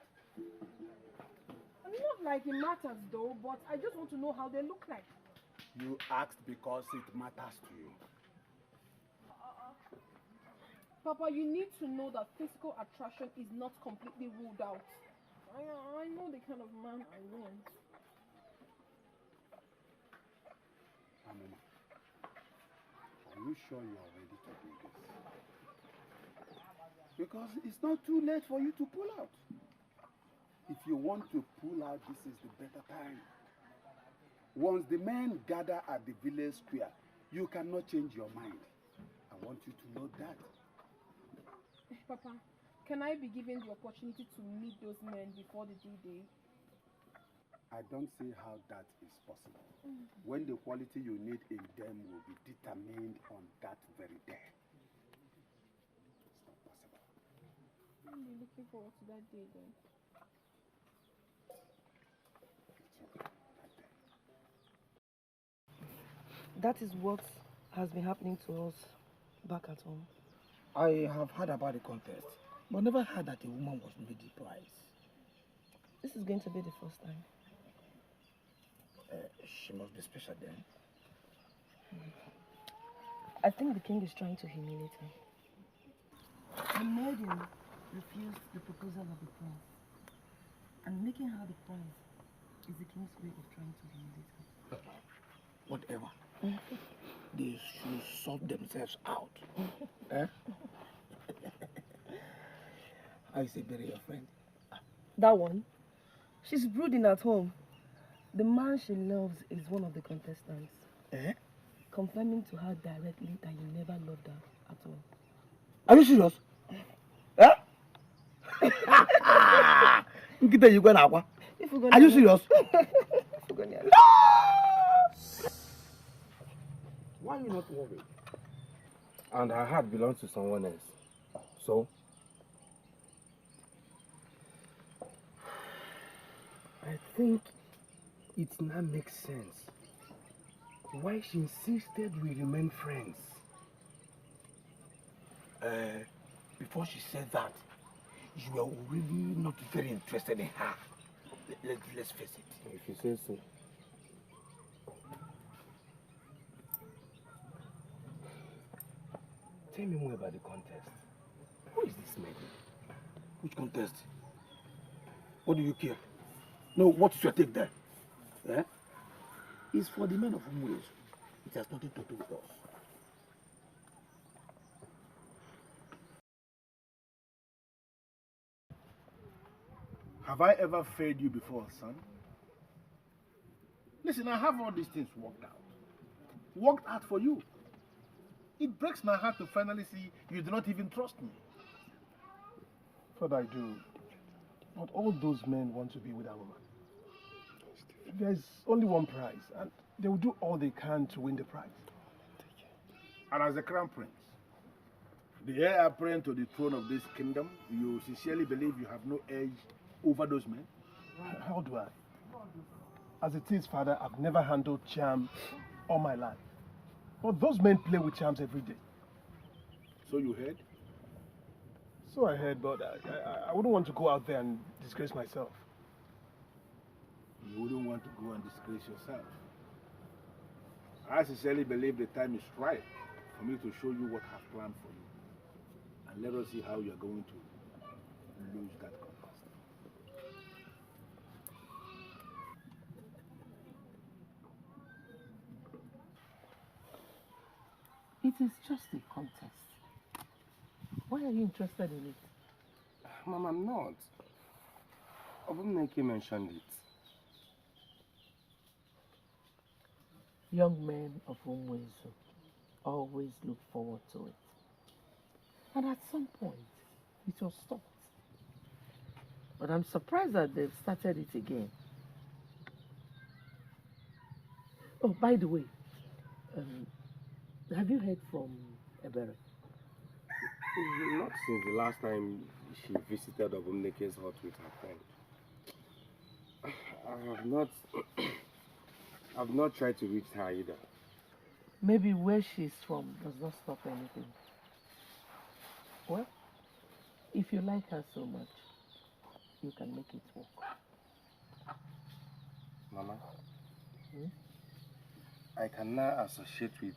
I mean, not like it matters though, but I just want to know how they look like. You asked because it matters to you. Papa, you need to know that physical attraction is not completely ruled out. I know the kind of man I want. Amuma, are you sure you are ready to do this? Because it's not too late for you to pull out. If you want to pull out, this is the better time. Once the men gather at the village square, you cannot change your mind. I want you to know that. Papa, can I be given the opportunity to meet those men before the due day? I don't see how that is possible. When the quality you need in them will be determined on that very day. It's not possible. I'm looking forward to that day then. That is what has been happening to us back at home. I have heard about the contest, but never heard that a woman was made the prize. This is going to be the first time. She must be special then. I think the king is trying to humiliate me. The maiden refused the proposal of the prince, and making her the prize is the king's way of trying to humiliate her. Whatever. They should sort themselves out. I say, bury your friend. That one? She's brooding at home. The man she loves is one of the contestants. Confirming to her directly that you never loved her at all. Are you serious? Are you serious? Why are you not worried? And her heart belongs to someone else. So? I think it now makes sense why she insisted we remain friends. Before she said that, you were really not very interested in her. Let's face it. If you say so. Tell me more about the contest. Who is this maiden? Which contest? What do you care? No, what's your take there? It's for the men of Ugezu. It has nothing to do with us. Have I ever failed you before, son? Listen, I have all these things worked out. Worked out for you. It breaks my heart to finally see you do not even trust me. What I do. But all those men want to be with Amuma. There's only one prize, and they will do all they can to win the prize. And as the crown prince, the heir apparent to the throne of this kingdom, you sincerely believe you have no edge over those men? How do I? As it is, Father, I've never handled charm all my life. But those men play with charms every day. So you heard? So I heard, but I wouldn't want to go out there and disgrace myself. You wouldn't want to go and disgrace yourself. I sincerely believe the time is right for me to show you what I have planned for you. And let us see how you are going to lose that contest. It is just a contest. Why are you interested in it? Mom, I'm not. Obumneke mentioned it. Young men of Ugezu always look forward to it. And at some point, it was stopped. But I'm surprised that they've started it again. Oh, by the way, have you heard from Ebere? Not since the last time she visited Obumneke's hut with her friend. I've not tried to reach her either. Maybe where she's from does not stop anything. Well, if you like her so much, you can make it work. Mama, I can now associate with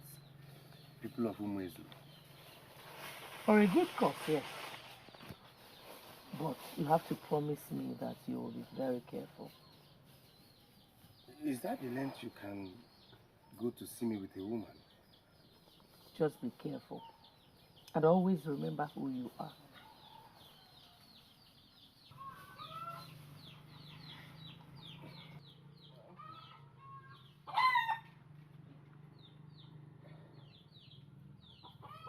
people of Ugezu. For a good cause, yes. But you have to promise me that you will be very careful. Is that the length you can go to see me with a woman? Just be careful. And always remember who you are.